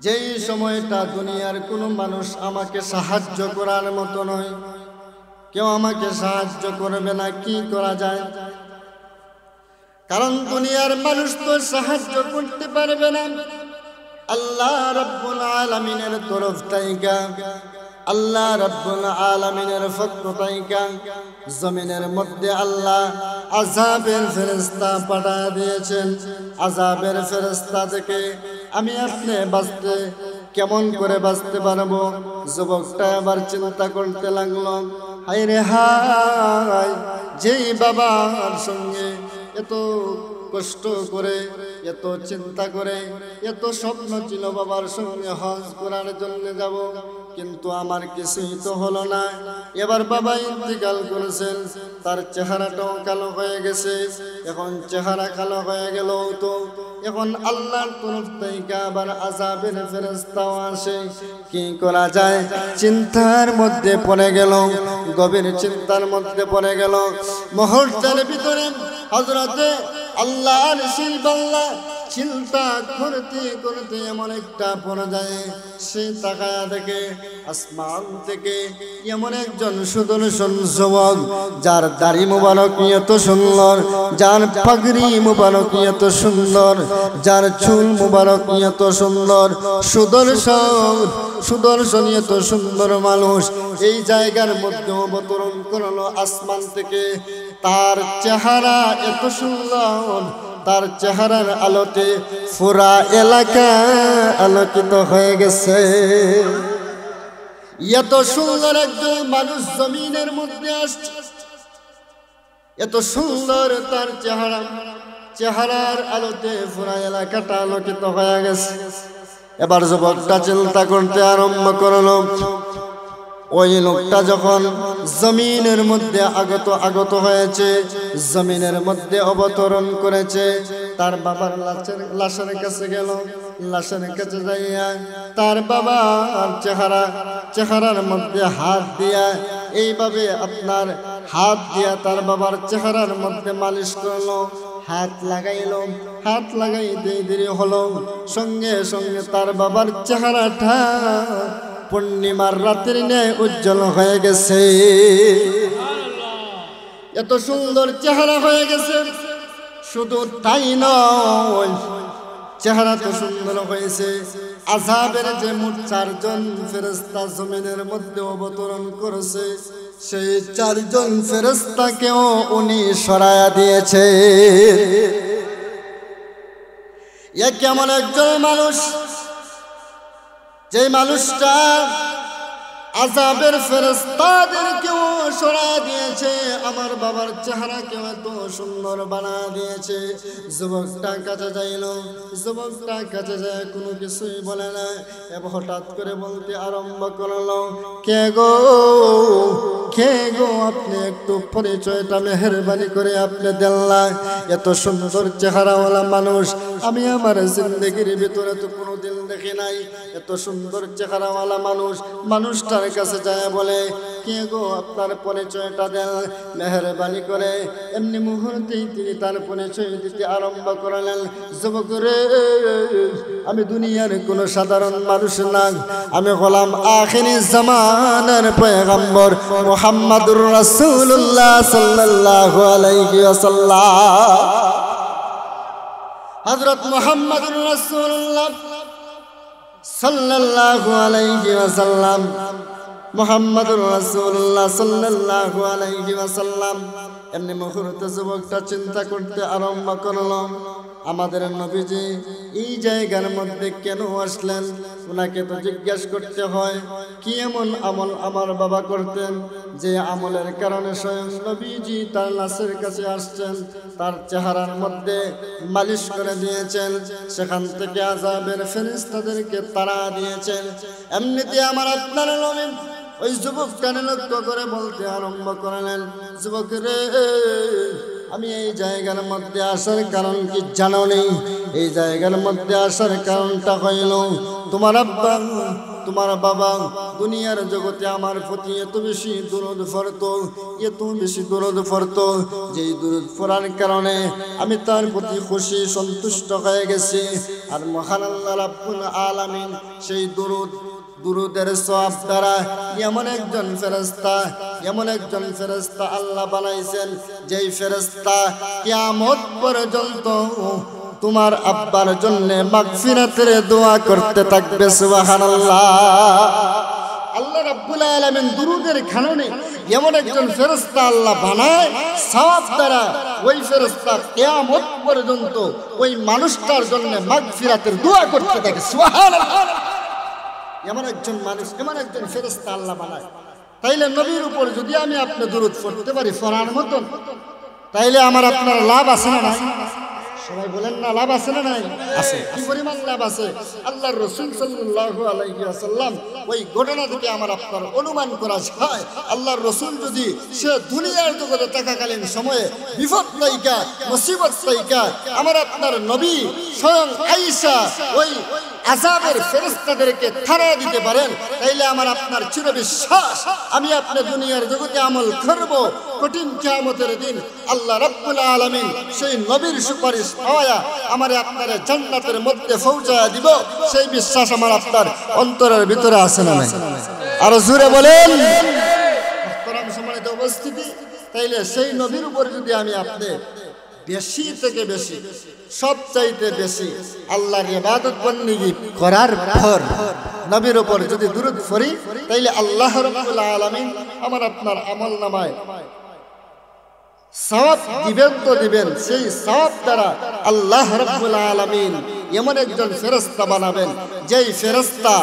যেই সময়টা দুনিয়ার কোনো মানুষ আমাকে সাহায্য করার মতো নয়। কেউ আমাকে সাহায্য করবে না, কি করা যায়? কারণ দুনিয়ার মানুষ তো সাহায্য করতে পারবে না। আল্লাহ রাব্বুল আলামিনের তরফ থেকে, আল্লাহ রাব্বুল আলামিনের পক্ষ থেকে জমিনের মধ্যে আল্লাহ আযাবের ফেরেশতা পাঠিয়ে দিয়েছেন। আযাবের ফেরেশতা থেকে আমি আপনি বাঁচতে, কেমন করে বাঁচতে পারবো? যুবকটা আবার চিন্তা করতে লাগলো, হায় রে হায়, যেই বাবার সঙ্গে এত কষ্ট করে, এত চিন্তা করে, এত স্বপ্ন ছিল বাবার সঙ্গে হজ করার জন্য যাব, কিন্তু আমার কিছুই তো হলো না। এবার বাবা ইন্তিকাল করেছেন, তার চেহারাটাও কালো হয়ে গেছে। এখন চেহারা কালো হয়ে গেল তো এখন আল্লাহর তরফ থেকে আবার আযাবের ফেরেশতাও আসে। কি করা যায়? চিন্তার মধ্যে পড়ে গেল, গভীর চিন্তার মধ্যে পড়ে গেল। মুহূর্তের ভিতরে হযরতে আল্লাহর সেই বান্দা চিন্তা করতে করতে এমন একটা পর্যায়ে সে তাকায়া দেখে আসমান থেকে এমন একজন সুদর্শন যুবক, যার দাড়ি মুবারক এত সুন্দর, যার পাগড়ি মুবারক এত সুন্দর, যার চুল মুবারক এত সুন্দর, সুদর্শন এত সুন্দর মানুষ এই জায়গার মধ্যে অবতরণ করলো আসমান থেকে। তার চেহারা এত সুন্দর, তার চেহারার আলোতে পুরা এলাকা আলোকিত হয়ে গেছে। এত সুন্দর একজন মানুষ জমিনের মধ্যে আসছে, এত সুন্দর তার চেহারা, চেহারার আলোতে পুরা এলাকাটা আলোকিত হয়ে গেছে। এবার যুবকটা চিন্তা করতে আরম্ভ করলো, ওই লোকটা যখন জমিনের মধ্যে আগত হয়েছে, জমিনের মধ্যে অবতরণ করেছে, তার বাবার লাশের কাছে গেল। লাশের কাছে যাইয়া তার বাবার চেহারার মধ্যে হাত দিয়া, এইভাবে আপনার হাত দিয়া তার বাবার চেহারার মধ্যে মালিশ করলো। হাত লাগাইলো, হাত লাগাই দেরি হলো, সঙ্গে সঙ্গে তার বাবার চেহারাটা পূর্ণিমার রাতের ন্যায় উজ্জ্বল হয়ে গেছে। এত সুন্দর চেহারা হয়ে গেছে। শুধু তাই নয়, চেহারা তো সুন্দর হয়েছে, আযাবের যে মোট 4 জন ফেরেশতা জমিনের মধ্যে অবতরণ করেছে, সেই 4 জন ফেরেশতাকেও উনি সরায়া দিয়েছে। এ কেমন একজন মানুষ, যে মানুষটা আযাবের ফেরেশতাদেরকেও সরায়া দিয়েছে, আমার বাবার চেহারাকেও এত সুন্দর বানিয়ে দিয়েছে। যুবকটা কাছে যাইল, যুবকটা কাছে যায় কোনো কিছুই বলে না, এবং হঠাৎ করে বলতে আরম্ভ করলো, কে গো, কে গো, আপনি একটু পরিচয়টা মেহেরবানি করে আপনি দেন না। এত সুন্দর চেহারাওয়ালা মানুষ আমি আমার জিন্দেগির ভিতরে তো কোনোদিন দেখি নাই। এত সুন্দর চেহারাওয়ালা মানুষ, মানুষটার কাছে যায় বলে, কে গো, আপনার পরিচয়টা দেন মেহেরবানি করে। এমনি মুহূর্তেই তিনি তার পরিচয় দিতে আরম্ভ করলেন। যুবক রে, আমি দুনিয়ার কোনো সাধারণ মানুষ না, আমি হলাম আখিরি জামানার পয়গম্বর মুহাম্মাদুর রাসূলুল্লাহ সাল্লাল্লাহু আলাইহি ওয়াসাল্লাম। হযরত মুহাম্মাদুর রাসূলুল্লাহ সাল্লাল্লাহু আলাইহি ওয়াসাল্লাম, মুহাম্মাদুর রাসূলুল্লাহ সাল্লাল্লাহু আলাইহি ওয়াসাল্লাম। এমনি মুহূর্তে যুবকটা চিন্তা করতে আরম্ভ করলো, আমাদের নবীজি এই জায়গার মধ্যে কেন আসলেন? ওনাকে তো জিজ্ঞাসা করতে হয়, কি এমন আমল আমার বাবা করতেন যে আমলের কারণে স্বয়ং নবীজি তার লাশের কাছে আসছেন, তার চেহারার মধ্যে মালিশ করে দিয়েছেন, সেখান থেকে আযাবের ফেরেশতাদেরকে তাড়া দিয়েছেন। এমনিতে আমার আপনার নবী ওই যুবকটাকে লক্ষ্য করে বলতে আরম্ভ করলেন, যুবক রে, আমি এই জায়গার মধ্যে আসার কারণ কি জানো নেই? এই জায়গার মধ্যে আসার কারণটা হইল তোমার আব্বা তোমার বাবা দুনিয়ার জগতে আমার প্রতি এত বেশি দরুদ পড়তো, এত বেশি দরুদ পড়তো, যেই দরুদ পড়ার কারণে আমি তার প্রতি খুশি সন্তুষ্ট হয়ে গেছি। আর মহান আল্লাহ রাব্বুল আলামিন সেই দুরুদের সওয়াব দ্বারা এমন একজন ফেরেশতা আল্লাহ বানাইছেন, যেই ফেরেশতা কিয়ামত পর্যন্ত তোমার আব্বার জন্য মাগফিরাতের দোয়া করতে থাকবে। সুবহানাল্লাহ। আল্লাহ রাব্বুল আলামিন দুরুদের কারণে এমন একজন ফেরেশতা আল্লাহ বানায়, সওয়াব দ্বারা ওই ফেরেশতা কিয়ামত পর্যন্ত ওই মানুষটার জন্য মাগফিরাতের দোয়া করতে থাকে। সুবহানাল্লাহ। এমন একজন মানুষ, এমন একজন ফেরেশতা আল্লাহ বানায়। তাইলে নবীর উপর যদি আমি আপনি দুরূদ পড়তে পারি ফরার মতন, তাইলে আমার আপনার লাভ আছে না নাই? সবাই বলেন না, লাভ আছে না নাই? আছে। কি পরিমাণ লাভ আছে? আল্লাহর রাসূল সাল্লাল্লাহু আলাইহি ওয়াসাল্লাম ওই ঘটনা থেকে আমার আপনার অনুমান করা যায়, আল্লাহর রাসূল যদি সে দুনিয়ার জগতে থাকাকালীন সময়ে বিপদ লাইকা মুসিবত লাইকা আমার আপনার নবী স্বয়ং আয়েশা ওই আযাবের ফেরেশতাদেরকে থারা দিতে পারেন, তাইলে আমার আপনার চিরবিশ্বাস আমি আপনি দুনিয়ার জগতে আমল করব, কঠিন কিয়ামতের দিন আল্লাহ রাব্বুল আলামিন সেই নবীর সুপারিশ পাওয়া আমারে আপনারে জান্নাতের মধ্যে পৌঁছায়া দিব, সেই বিশ্বাস আমার আপনার অন্তরের ভিতরে আছে না নাই? আর জোরে বলেন। মুহতারাম সম্মানিত উপস্থিতি, তাইলে সেই নবীর উপর যদি আমি আপনি বেশি থেকে বেশি, সবচাইতে বেশি আল্লাহর ইবাদত বন্দেগী করার পর নবীর উপর যদি দুরূদ পড়ি, তাইলে আল্লাহ রাব্বুল আলামিন আমার আপনার আমলনামায় সওয়াব দিবেন তো দিবেন। সেই সওয়াব দ্বারা আল্লাহ রাব্বুল আলামিন এমন একজন ফেরেশতা বানাবেন, যেই ফেরেশতা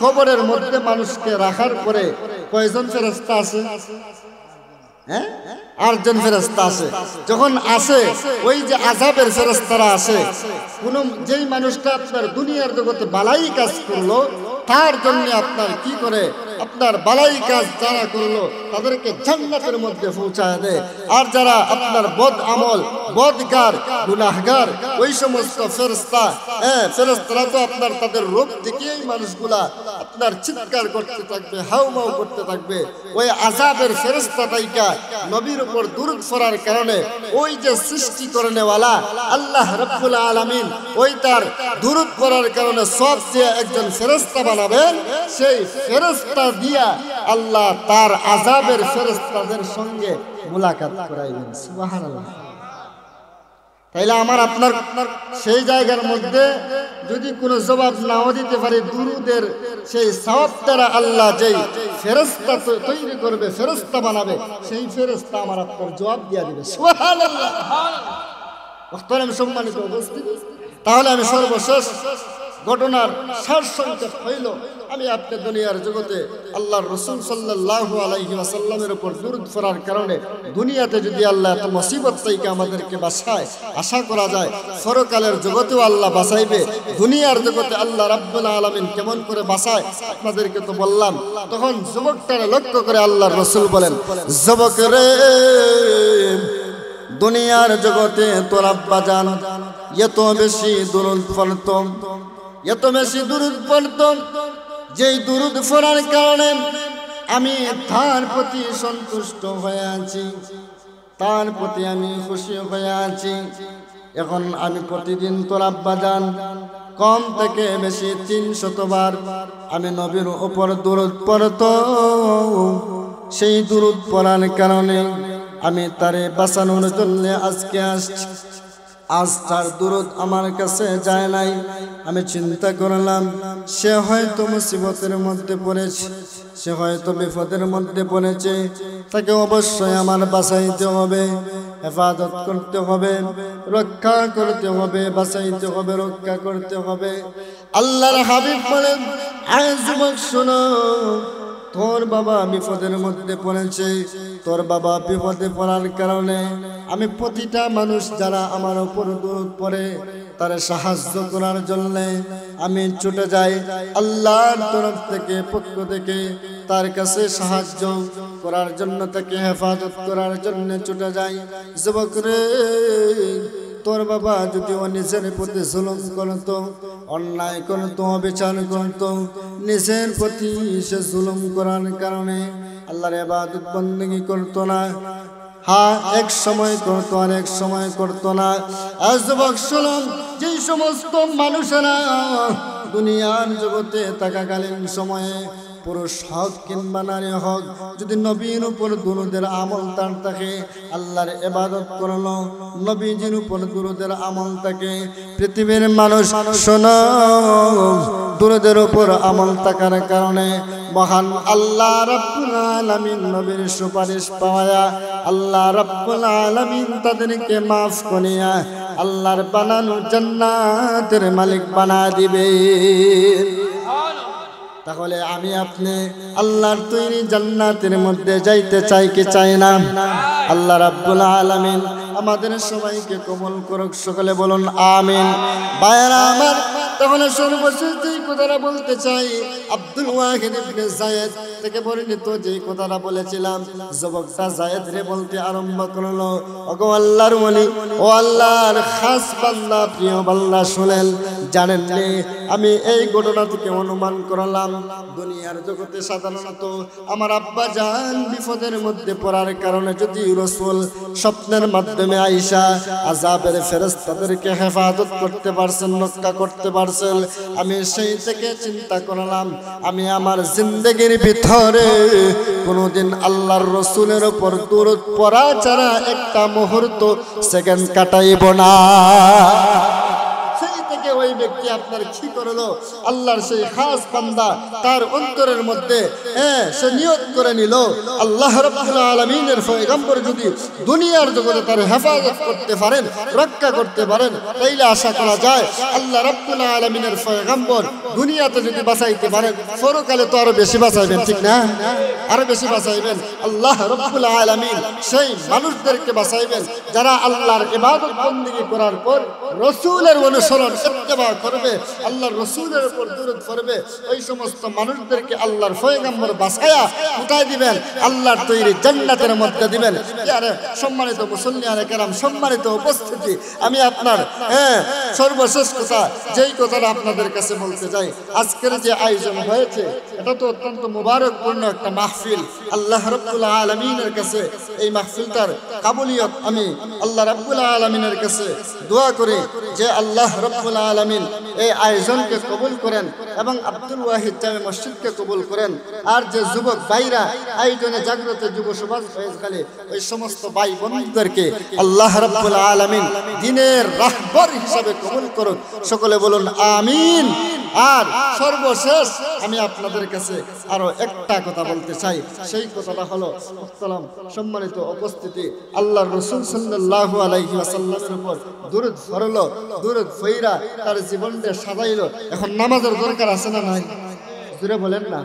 কবরের মধ্যে মানুষকে রাখার পরে কয়জন ফেরেশতা আছে? হ্যাঁ, 8 জন ফেরেশতা আছে। যখন আসে ওই যে আযাবের ফেরেশতারা আসে, কোন যেই মানুষটা আপনার দুনিয়ার জগতে বালাই কাজ করলো তার জন্য আপনার কি করে, আপনার বালাই কাজ যারা করলো তাদেরকে জান্নাতের মধ্যে পৌঁছায় দেয়। আর যারা আপনার বদ আমল, বদকার, গুনাহগার, ওই সমস্ত ফেরেশতারা তো আপনার তাদের রূপ দেখেই মানুষগুলা আপনার চিৎকার করতে থাকবে, হাউমাউ করতে থাকবে। ওই আযাবের ফেরেশতা তাইকা নবীর উপর দুরূদ পড়ার কারণে ওই যে সৃষ্টি করে নেওয়ালা আল্লাহ রাব্বুল আলামিন ওই তার দুরূদ পড়ার কারণে সব যে একজন ফেরেশতা বানাবেন, সেই ফেরেশতা দিয়া আল্লাহ তার আযাবের ফেরেশতাদের সঙ্গে মুলাকাত করাইবেন। সুবহানাল্লাহ। তাইলে আমার আপনার সেই জায়গার মধ্যে যদি কোনো জবাব নাও দিতে পারে দুরুদের সেই সওয়াব দ্বারা আল্লাহ যেই ফেরেশতা তৈরি করবে, ফেরেশতা বানাবে, সেই ফেরেশতা আমার আপনার জবাব দিয়া দিবে। সুবহানাল্লাহ। মুহতারাম সম্মানিত উপস্থিতি, তাহলে আমি সর্বশেষ ঘটনার সারসংক্ষেপ হইল, আমি আপনি দুনিয়ার জগতে আল্লাহর রাসূল সাল্লাল্লাহু আলাইহি ওয়াসাল্লামের উপর দুরূদ পড়ার কারণে দুনিয়াতে যদি আল্লাহ এত মুসিবত থেকে আমাদেরকে বাঁচায়, আশা করা যায় পরকালের জগতেও আল্লাহ বাঁচাইবে। দুনিয়ার জগতে আল্লাহ রাব্বুল আলামিন কেমন করে বাঁচায় আপনাদেরকে তো বললাম। তখন যুবকটারে লক্ষ্য করে আল্লাহর রাসূল বলেন, যুবক রে, দুনিয়ার জগতে তোর আব্বা জান এত বেশি দুরূদ পড়ত, এত বেশি দুরূদ পড়ত, যেই দুরূদ পড়ার কারণে আমি তার প্রতি সন্তুষ্ট হয়ে আছি, তার প্রতি আমি খুশি হয়ে আছি। এখন আমি প্রতিদিন তোর আব্বাজান কম থেকে বেশি 300 বার আমি নবীর উপর দুরূদ পড়ত। সেই দুরূদ পড়ার কারণে আমি তারে বাঁচানোর জন্য আজকে আসছি। আজ তার দুরূদ আমার কাছে যায় নাই। আমি চিন্তা করলাম সে হয়তো মুসিবতের মধ্যে পড়েছে, সে হয়তো বিপদের মধ্যে পড়েছে, তাকে অবশ্যই আমার বাঁচাইতে হবে, হেফাজত করতে হবে, রক্ষা করতে হবে, বাঁচাইতে হবে, রক্ষা করতে হবে। আল্লাহর হাবিব বলেন, আয় যুবক শোনো, তোর বাবা বিপদের মধ্যে পড়েছে, তোর বাবা বিপদে পড়ার কারণে আমি প্রতিটা মানুষ যারা আমার উপর দুরূদ পড়ে তার সাহায্য করার জন্য আমি ছুটে যাই আল্লাহর তরফ থেকে, পক্ষ থেকে তার কাছে সাহায্য করার জন্য, তাকে হেফাজত করার জন্য ছুটে যাই। যুবক রে, তোর বাবা যদি ও নিজের প্রতি জুলুম করতো, অন্যায় করতো, অবিচার করতো, নিজের প্রতি সে জুলুম করার কারণে আল্লাহর ইবাদত বন্দেগী করতো না। হ্যাঁ, এক সময় করতো, অনেক সময় করতো না। আজ যুবক শুনুন, যে সমস্ত মানুষেরা দুনিয়ার জগতে থাকাকালীন সময়ে পুরুষ হক কিংবা নারী হক যদি নবীর উপর দুরূদের আমল তার থাকে, আল্লাহর ইবাদত করলো, নবীজির উপর দুরূদের আমল থাকে, পৃথিবীর মানুষ শোনো, দুরূদের উপর আমল থাকার কারণে মহান আল্লাহ রাব্বুল আলামিন নবীর সুপারিশ পাওয়া আল্লাহ রাব্বুল আলামিন তাদেরকে মাফ করিয়া আল্লাহর বানানো জান্নাতের মালিক বানা দিবে। তাহলে আমি আপনি আল্লাহর তৈরি জান্নাতের মধ্যে যাইতে চাই কি চাই না? আল্লাহ রাব্বুল আলামিন আমাদের সবাইকে কবুল করুক, সকলে বলুন আমিন। ভাইরা আমার, তাহলে সর্বশেষ যেই কথাটা বলতে চাই, আব্দুল ওয়াহিদ ইবনে যায়েদ থেকে বর্ণিত যেই কথাটা বলেছিলাম, যুবকটা যায়েদ রে বলতে আরম্ভ করলো, ওগো আল্লাহর ওলি, ও আল্লাহর খাস বান্দা, প্রিয় বান্দা, শুনেন, জানেন নি আমি এই ঘটনা থেকে অনুমান করলাম, দুনিয়ার জগতে সাধারণত আমার আব্বা জান বিপদের মধ্যে পড়ার কারণে যদি রাসূল স্বপ্নের মাধ্যমে আয়েশা আযাবের ফেরেশতাদেরকে হেফাজত করতে পারছেন, রক্ষা করতে পারছেন, আমি সেই থেকে চিন্তা করলাম আমি আমার জিন্দেগির ভিতরে কোনোদিন আল্লাহর রাসূলের উপর দরুদ পড়া ছাড়া একটা মুহূর্ত সেকেন্ড কাটাইব না। ওই ব্যক্তি আপনার কি করলো, আল্লাহর সেই খাস বান্দা তার অন্তরের মধ্যে সে নিয়ত করে নিল, আল্লাহ রাব্বুল আলামিনের পয়গম্বর যদি দুনিয়ার জগতে তার হেফাজত করতে পারেন, রক্ষা করতে পারেন, তাইলে আশা করা যায় আল্লাহ রাব্বুল আলামিনের পয়গম্বর দুনিয়াতে যদি বাঁচাইতে পারেন, পরকালে তো আরো বেশি বাঁচাইবেন, ঠিক না? আরো বেশি বাঁচাইবেন। আল্লাহ রাব্বুল আলামিন সেই মানুষদেরকে বাঁচাইবেন যারা আল্লাহর ইবাদত বন্দেগী করার পর রাসূলের অনুসরণ ইত্তেবা করবে, আল্লাহর রাসূলের উপর দরুদ পড়বে, ওই সমস্ত মানুষদেরকে আল্লাহর পয়গম্বর বাঁচায়া উঠাই দিবেন, আল্লাহর তৈরি জান্নাতের মধ্যে দিবেন। আরে সম্মানিত মুসল্লিয়ানে কেরাম, সম্মানিত উপস্থিতি, আমি আপনার সর্বশেষ কথা যেই কথাটা আপনাদের কাছে বলতে চাই, আজকের যে আয়োজন হয়েছে এটা তো অত্যন্ত মুবারকপূর্ণ একটা মাহফিল। আল্লাহ রাব্বুল আলামিনের কাছে এই মাহফিলটার কাবুলিয়ত আমি আল্লাহ রাব্বুল আলামিনের কাছে দোয়া করি যে আল্লাহ রাব্বুল আলামিন এই আয়োজনকে কবুল করেন এবং আব্দুল ওয়াহিদ জামে মসজিদকে কবুল করেন। আর যে যুবক ভাইরা আয়োজনে জাগ্রত যুব সমাজ ফয়েজখালী, ওই সমস্ত ভাই বন্ধুদেরকে আল্লাহ রাব্বুল আলামিন দ্বীনের রাহবার হিসাবে কবুল করুন, সকলে বলুন আমিন। আর সর্বশেষ আমি আপনাদের কাছে আরো একটা কথা বলতে চাই, সেই কথাটা হলো, আসসালাম সম্মানিত উপস্থিতি, আল্লাহর রাসূল সাল্লাল্লাহু আলাইহি ওয়াসাল্লামের উপর দরুদ পড়লো, দরুদ পড়া তার জীবনটা সাজাইলো। এখন নামাজের দরকার আছে না নাই? জোরে বলেন না।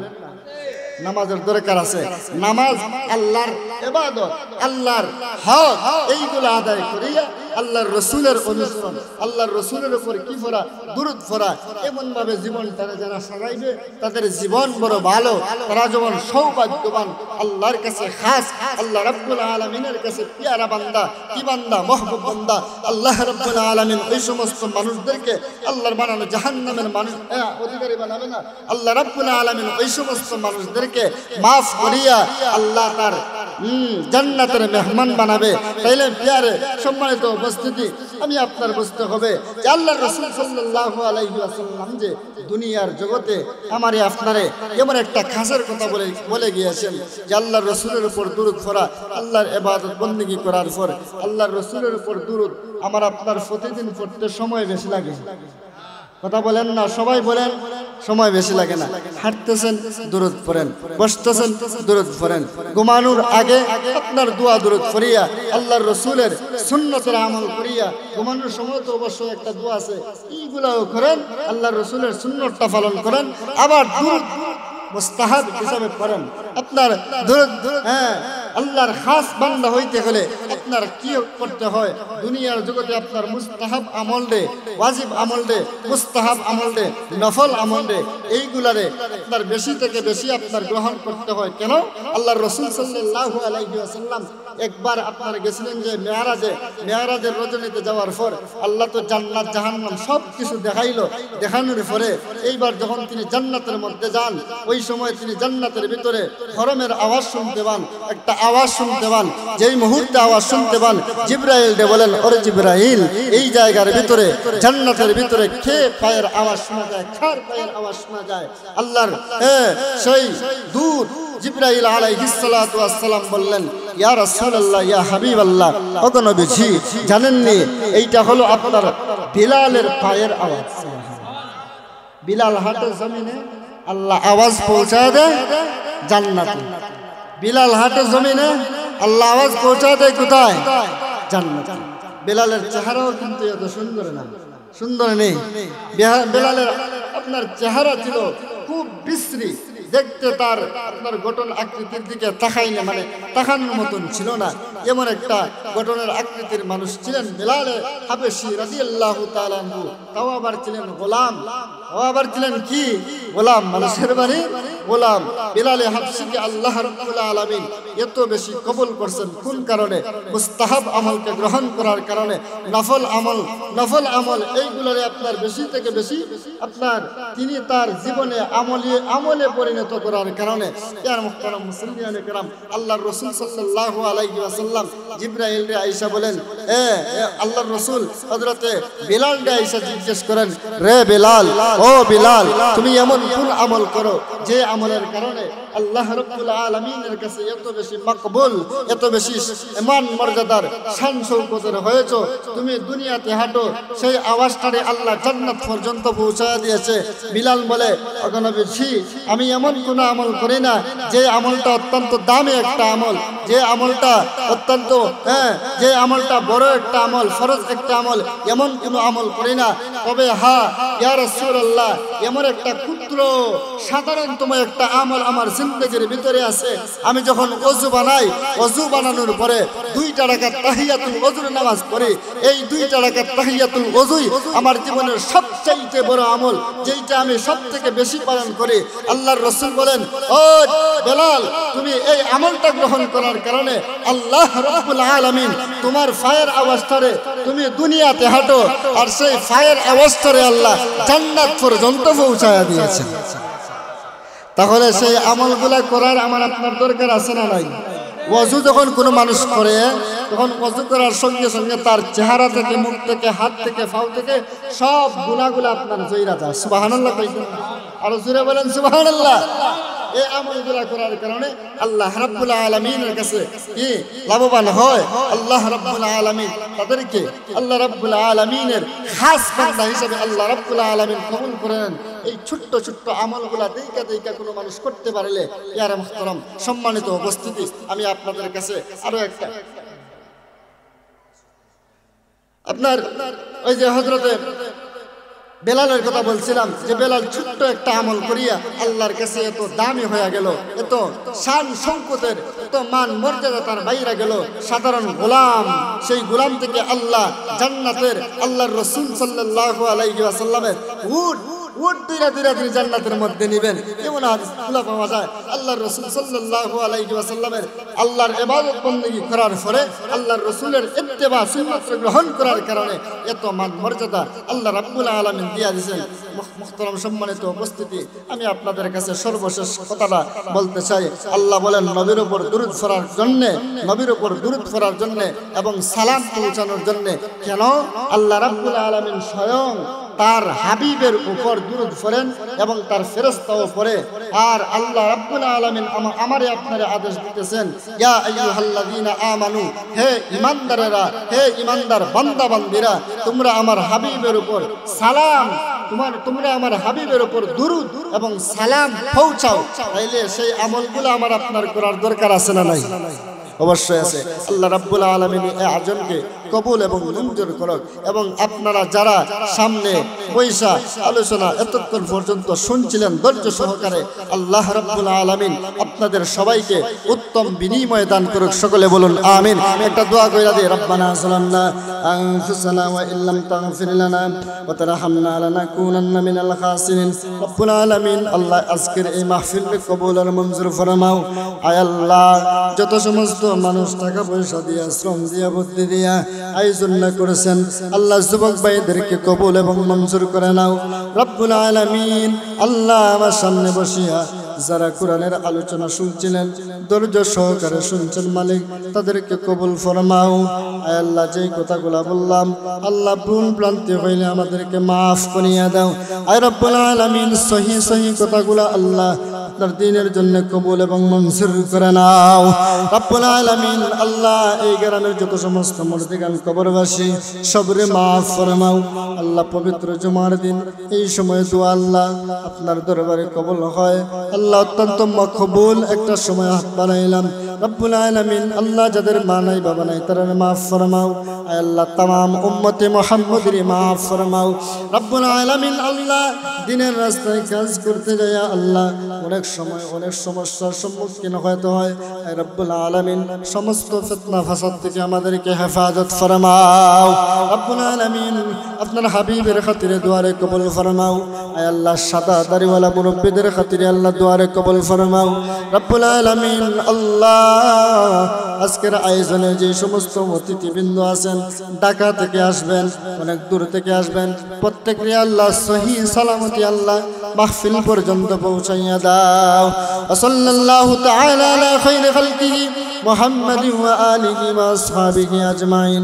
নামাজের দরকার আছে। নামাজ আল্লাহর ইবাদত, আল্লাহর হক, এইগুলো আদায় করিয়া আল্লাহর রাসূলের অনুসরণ, আল্লাহর রাসূলের উপর কি পড়া, দরুদ পড়া, এমন ভাবে জীবনটা যারা সাজাইবে তাদের জীবন বড় ভালো, তারা যেমন সৌভাগ্যবান, আল্লাহর কাছে খাস, আল্লাহ রাব্বুল আলামিনের কাছে পিয়ারা বান্দা, কি বান্দা, মাহবুব বান্দা। আল্লাহ রাব্বুল আলামিন ওই সমস্ত মানুষদেরকে আল্লাহর বানানো জাহান্নামের মানুষ অধিকারী বানাবে না। আল্লাহ রাব্বুল আলামিন ওই সমস্ত মানুষদেরকে মাফ করিয়া আল্লাহ তার জান্নাতের মেহমান বানাবে। তাইলে পিয়ারে সম্মানিত উপস্থিতি, আমি আপনার বুঝতে হবে যে আল্লাহর রাসূল সাল্লাল্লাহু আলাইহি ওয়াসাল্লাম যে দুনিয়ার জগতে আমারে আপনারে এমন একটা খাসের কথা বলে গিয়েছেন যে আল্লাহর রাসূলের উপর দরুদ পড়া, আল্লাহর ইবাদত বন্দেগী করার পর আল্লাহর রাসূলের উপর দরুদ আমার আপনার প্রতিদিন পড়তে সময় বেশি লাগে। কথা বলেন না, সবাই বলেন সময় বেশি লাগে না। হাঁটতেছেন দরুদ পড়েন, বসতেছেন দরুদ পড়েন, ঘুমানোর আগে আপনার দোয়া দরুদ পড়িয়া আল্লাহর রাসূলের সুন্নতের আমল করিয়া ঘুমানোর সময় তো অবশ্যই একটা দোয়া আছে, এইগুলাও করেন, আল্লাহর রাসূলের সুন্নতটা পালন করেন, আবার দরুদ মুস্তাহাব হিসাবে পড়েন। আপনার দরুদ আল্লাহর খাস বান্দা হইতে হলে আপনার কি করতে হয়? দুনিয়ার জগতে আপনার মুস্তাহাব আমল দে, ওয়াজিব আমল দে, মুস্তাহাব আমল দে, নফল আমল দে, এইগুলারে আপনার বেশি থেকে বেশি আপনার গ্রহণ করতে হয়। কেন? আল্লাহর রাসূল সাল্লাল্লাহু আলাইহি ওয়াসাল্লাম একবার আপনারা গেছিলেন যে মেয়ারাজের রজনীতে যাওয়ার পর আল্লাহ তো জান্নাত জাহান্নাম সব কিছু দেখাইলো, দেখানোর পরে এইবার যখন তিনি জান্নাতের মধ্যে যান ওই সময় তিনি জান্নাতের ভিতরে হরমের আওয়াজ শুনতে পান, একটা আওয়াজ শুনতে পান। যেই মুহূর্তে আওয়াজ শুনতে পান জিবরাইল ডে বলেন, ওরে জিবরাইল, এই জায়গার ভিতরে জান্নাতের ভিতরে কে পায়ের আওয়াজ শোনা যায়, কার পায়ের আওয়াজ শোনা যায়? আল্লাহর সেই দূত জিবরাইল আলাইহিস সালাতু ওয়াস সালাম বললেন, ইয়া রাসূলুল্লাহ, ইয়া হাবিবাল্লাহ, ওগো নবীজি, জানেননি এইটা হলো আপনার বিলালের পায়ের আওয়াজ। বিলাল হাটে জমিনে আল্লাহ আওয়াজ পৌঁছায় দেয় জান্নাতে। বিলাল হাটে জমিনে আল্লাহ আওয়াজ পৌঁছায় দেয় কোথায়? জান্নাতে। বিলালের চেহারাও কিন্তু এত সুন্দর না, সুন্দর নেই। বিলালের আপনার চেহারা ছিল খুব বিশ্রী, দেখতে তার আপনার গঠন আকৃতির দিকে তাকাইলে মানে তাকানোর মতন ছিল না, এমন একটা গঠনের আকৃতির মানুষ ছিলেন বিলালে হাবেশি রাদিয়াল্লাহু তাআলা আনহু। তাও আবার ছিলেন গোলাম, ও আবার ছিলেন কি? গোলাম, মানুষের বাড়ি গোলাম। বিলালে হাবশিকে আল্লাহ রাব্বুল আলামিন এত বেশি কবুল করছেন কোন কারণে? মুস্তাহাব আমলকে গ্রহণ করার কারণে। নফল আমল এইগুলোরে আপনার বেশি থেকে বেশি আপনার তিনি তার জীবনে আমলে পরিণত করার কারণে। ইয়া মুহতারাম মুসলিমিনে কেরাম, আল্লাহর রাসূল সাল্লাল্লাহু আলাইহি ওয়াসাল্লাম জিবরাইল রে আয়েশা বলেন, আল্লাহর রাসূল হযরতে বিলাল রে আয়েশা জিজ্ঞেস করেন, রে বিলাল, ও বিলাল, তুমি এমন কোন আমল করো যে আমলের কারণে আল্লাহ রাব্বুল আলামিনের কাছে এত বেশি মকবুল, এত বেশি ইমান মর্যাদার শান শৌকতের হয়েছো? তুমি দুনিয়াতে হাঁটো, সেই আওয়াজটারে আল্লাহ জান্নাত পর্যন্ত পৌঁছায় দিয়েছে। বিলাল বলে, ওগো নবীজি, আমি এমন কোন আমল করি না যে আমলটা অত্যন্ত দামি একটা আমল, যে আমলটা অত্যন্ত যে আমলটা বড় একটা আমল, ফরজ একটা আমল, এমন কোন আমল করি না। তবে হ্যাঁ ইয়া রাসূলুল্লাহ, এমন একটা ক্ষুদ্র সাধারণতম একটা আমল আমার জিন্দেগির ভিতরে আছে। আমি যখন ওযু বানাই, ওযু বানানোর পরে 2টা রাকাত তাহিয়াতুল ওযুর নামাজ পড়ি। এই 2টা রাকাত তাহিয়াতুল ওযুই আমার জীবনের সবচেয়ে বড় আমল, যেইটা আমি সবথেকে বেশি পালন করি। আল্লাহর রাসূল বলেন, ও বিলাল, তুমি এই আমলটা গ্রহণ করার কারণে আল্লাহ রাব্বুল আলামিন তোমার ফায়ের আওয়াজটারে তুমি দুনিয়াতে হাঁটো, আর সেই ফায়ের আওয়াজটারে আল্লাহ জান্নাত পর্যন্ত পৌঁছায়া দিয়েছেন। তাহলে সেই আমলগুলা করার আমার আপনার দরকার আছে না নাই? ওযু যখন কোনো মানুষ করে, তখন ওযু করার সঙ্গে সঙ্গে তার চেহারা থেকে, মুখ থেকে, হাত থেকে, পাও থেকে সব গুনাহগুলো আপনার জয়রা যায়। সুবহানাল্লাহ কইতেন, আর জোরে বলেন সুবহানাল্লাহ। এই আমলগুলা করার কারণে আল্লাহ রাব্বুল আলামিনের কাছে কি লাভবান হয়? আল্লাহ রাব্বুল আলামিন তাদেরকে আল্লাহ রাব্বুল আলামিনের খাস বান্দা হিসেবে আল্লাহ রাব্বুল আলামিন কবুল করেন। এই ছোট্ট ছোট্ট আমলগুলা দেইকা কোনো মানুষ করতে পারলে, ইয়ারা মুহতারাম সম্মানিত উপস্থিতি, আমি আপনাদের কাছে আরো একটা আপনার ওই যে হযরতে বেলালের কথা বলছিলাম, যে বেলাল ছোট্ট একটা আমল করিয়া আল্লাহর কাছে এত দামি হয়ে গেল, এত শান শৌকতের, এত মান মর্যাদা তার বাইরে গেল। সাধারণ গোলাম, সেই গোলাম থেকে আল্লাহ জান্নাতের আল্লাহর রাসূল সাল্লাল্লাহু আলাইহি ওয়াসাল্লামের উট তিনি জান্নাতের মধ্যে নেবেন, এমন হাদিস পাওয়া যায়। আল্লাহর রাসূল সাল্লাল্লাহু আলাইহি ওয়াসাল্লামের আল্লাহর ইবাদত বندگی করার পরে আল্লাহর রাসূলের ইত্তেবা সুন্নাত গ্রহণ করার কারণে এত মান মর্যাদা আল্লাহ রাব্বুল আলামিন দিয়া দিয়েছেন। মুহতারাম সম্মানিত উপস্থিতি, আমি আপনাদের কাছে সর্বশেষ কথাটা বলতে চাই। আল্লাহ বলেন নবীর উপর দুরূদ পড়ার জন্য, নবীর উপর দুরূদ পড়ার জন্য এবং সালাম পৌঁছানোর জন্য। কেন? আল্লাহ রাব্বুল আলামিন স্বয়ং তার হাবিবের উপর দুরূদ পড়েন এবং তার ফেরেশতাও পড়ে। আর আল্লাহ রাব্বুল আলামিন আমারে আপনারে আদেশ দিতেছেন, ইয়া আইয়ুহাল্লাযীনা আমানু, হে ঈমানদারেরা, হে ঈমানদার বান্দা বান্দীরা, তোমরা আমার হাবিবের উপর সালাম, তোমরা আমার হাবিবের উপর দুরূদ এবং সালাম পৌঁছাও। তাইলে সেই আমলগুলো আমার আপনার করার দরকার আছে না নাই? অবশ্যই আছে। আল্লাহ রাব্বুল আলামিন এই আয়োজনকে কবুল এবং মঞ্জুর করুক। এবং আপনারা যারা সামনে পয়সা আলোচনা এতক্ষণ পর্যন্ত শুনছিলেন ধৈর্য সহকারে, আল্লাহ রাব্বুল আলামিন আপনাদের সবাইকে উত্তম বিনিময় দান করুক। সকলে বলুন আমিন। একটা দোয়া কইরা দিই, রব্বানা যালামনা আনফুসানা ওয়া ইল্লাম তাগফির লানা ওয়া তারহামনা লানাকুনান্না মিনাল খাসিরিন। রব্বুল আলামিন আল্লাহ আজকের এই মাহফিলকে কবুল আর মঞ্জুর ফরমাও। আয় আল্লাহ, যত সমস্ত মানুষ টাকা পয়সা দিয়া, শ্রম দিয়া, বুদ্ধি দিয়া আয়োজন করেছেন, আল্লাহ যুবক ভাইদেরকে কবুল এবং মঞ্জুর করে নাও রব্বুল আলামিন। আল্লাহ আমার সামনে বসিয়া যারা কোরআনের আলোচনা শুনছিলেন, ধৈর্য সহকারে শুনছেন, মালিক তাদেরকে কবুল ফরমাও। আয় আল্লাহ, যেই কথাগুলো বললাম আল্লাহ ভুল ভ্রান্তি হইলে আমাদেরকে মাফ করিয়া দাও। আয় রব্বুল আলামিন, সহি সহি কথাগুলো আল্লাহ আপনার দ্বীনের জন্য কবুল এবং মঞ্জুর করে নাও রব্বুল আলামিন। আল্লাহ, এই গ্রামের যত সমস্ত মুর্দিগান কবরবাসী সবরে মাফ ফরমাও আল্লাহ। পবিত্র জুমার দিন এই সময় দোয়া আল্লাহ আপনার দরবারে কবুল হয় আল্লাহ। অত্যন্ত মকবুল একটা সময় হাত বাড়াইলাম রব্বুল আলামিন। আল্লাহ, যাদের মা নাই বাবা নাই তারা মাফ ফরমাও। আয় আল্লাহ, তামাম উম্মতে মুহাম্মদের মাফ ফরমাও রব্বুল আলামিন। আল্লাহ, দিনের রাস্তায় কাজ করতে যায় আল্লাহ অনেক সময় অনেক সমস্যার সম্মুখীন হতে হয়। আয় রব্বুল আলামিন, সমস্ত ফিতনা ফাসাদ থেকে আমাদেরকে হেফাজত ফরমাও রব্বুল আলামিন। আপনার হাবিবের খাতিরে দুয়ারে কবুল ফরমাও। আয় আল্লাহ, সাদা দাড়িওয়ালা মুরব্বিদের খাতিরে আল্লাহ দুয়ারে কবুল ফরমাও রব্বুল আলামিন। আল্লাহ, আজকের আয়োজনে যে সমস্ত অতিথিবৃন্দ আছেন, ঢাকা থেকে আসবেন, অনেক দূর থেকে আসবেন, প্রত্যেককে আল্লাহ সহি সালামতি আল্লাহ মাহফিল পর্যন্ত পৌঁছাইয়া দাও। সাল্লাল্লাহু তাআলা আলা খাইরি খালকিহি মুহাম্মাদি ওয়া আলিহি ওয়া আসহাবিহি আজমাইন।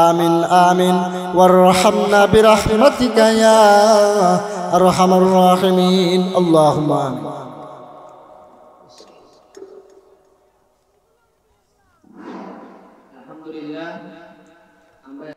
আমিন আমিন। ওয়ারহামনা বিরহমাতিকা ইয়া আরহামার রাহিমিন। আল্লাহুম্মা আমিন।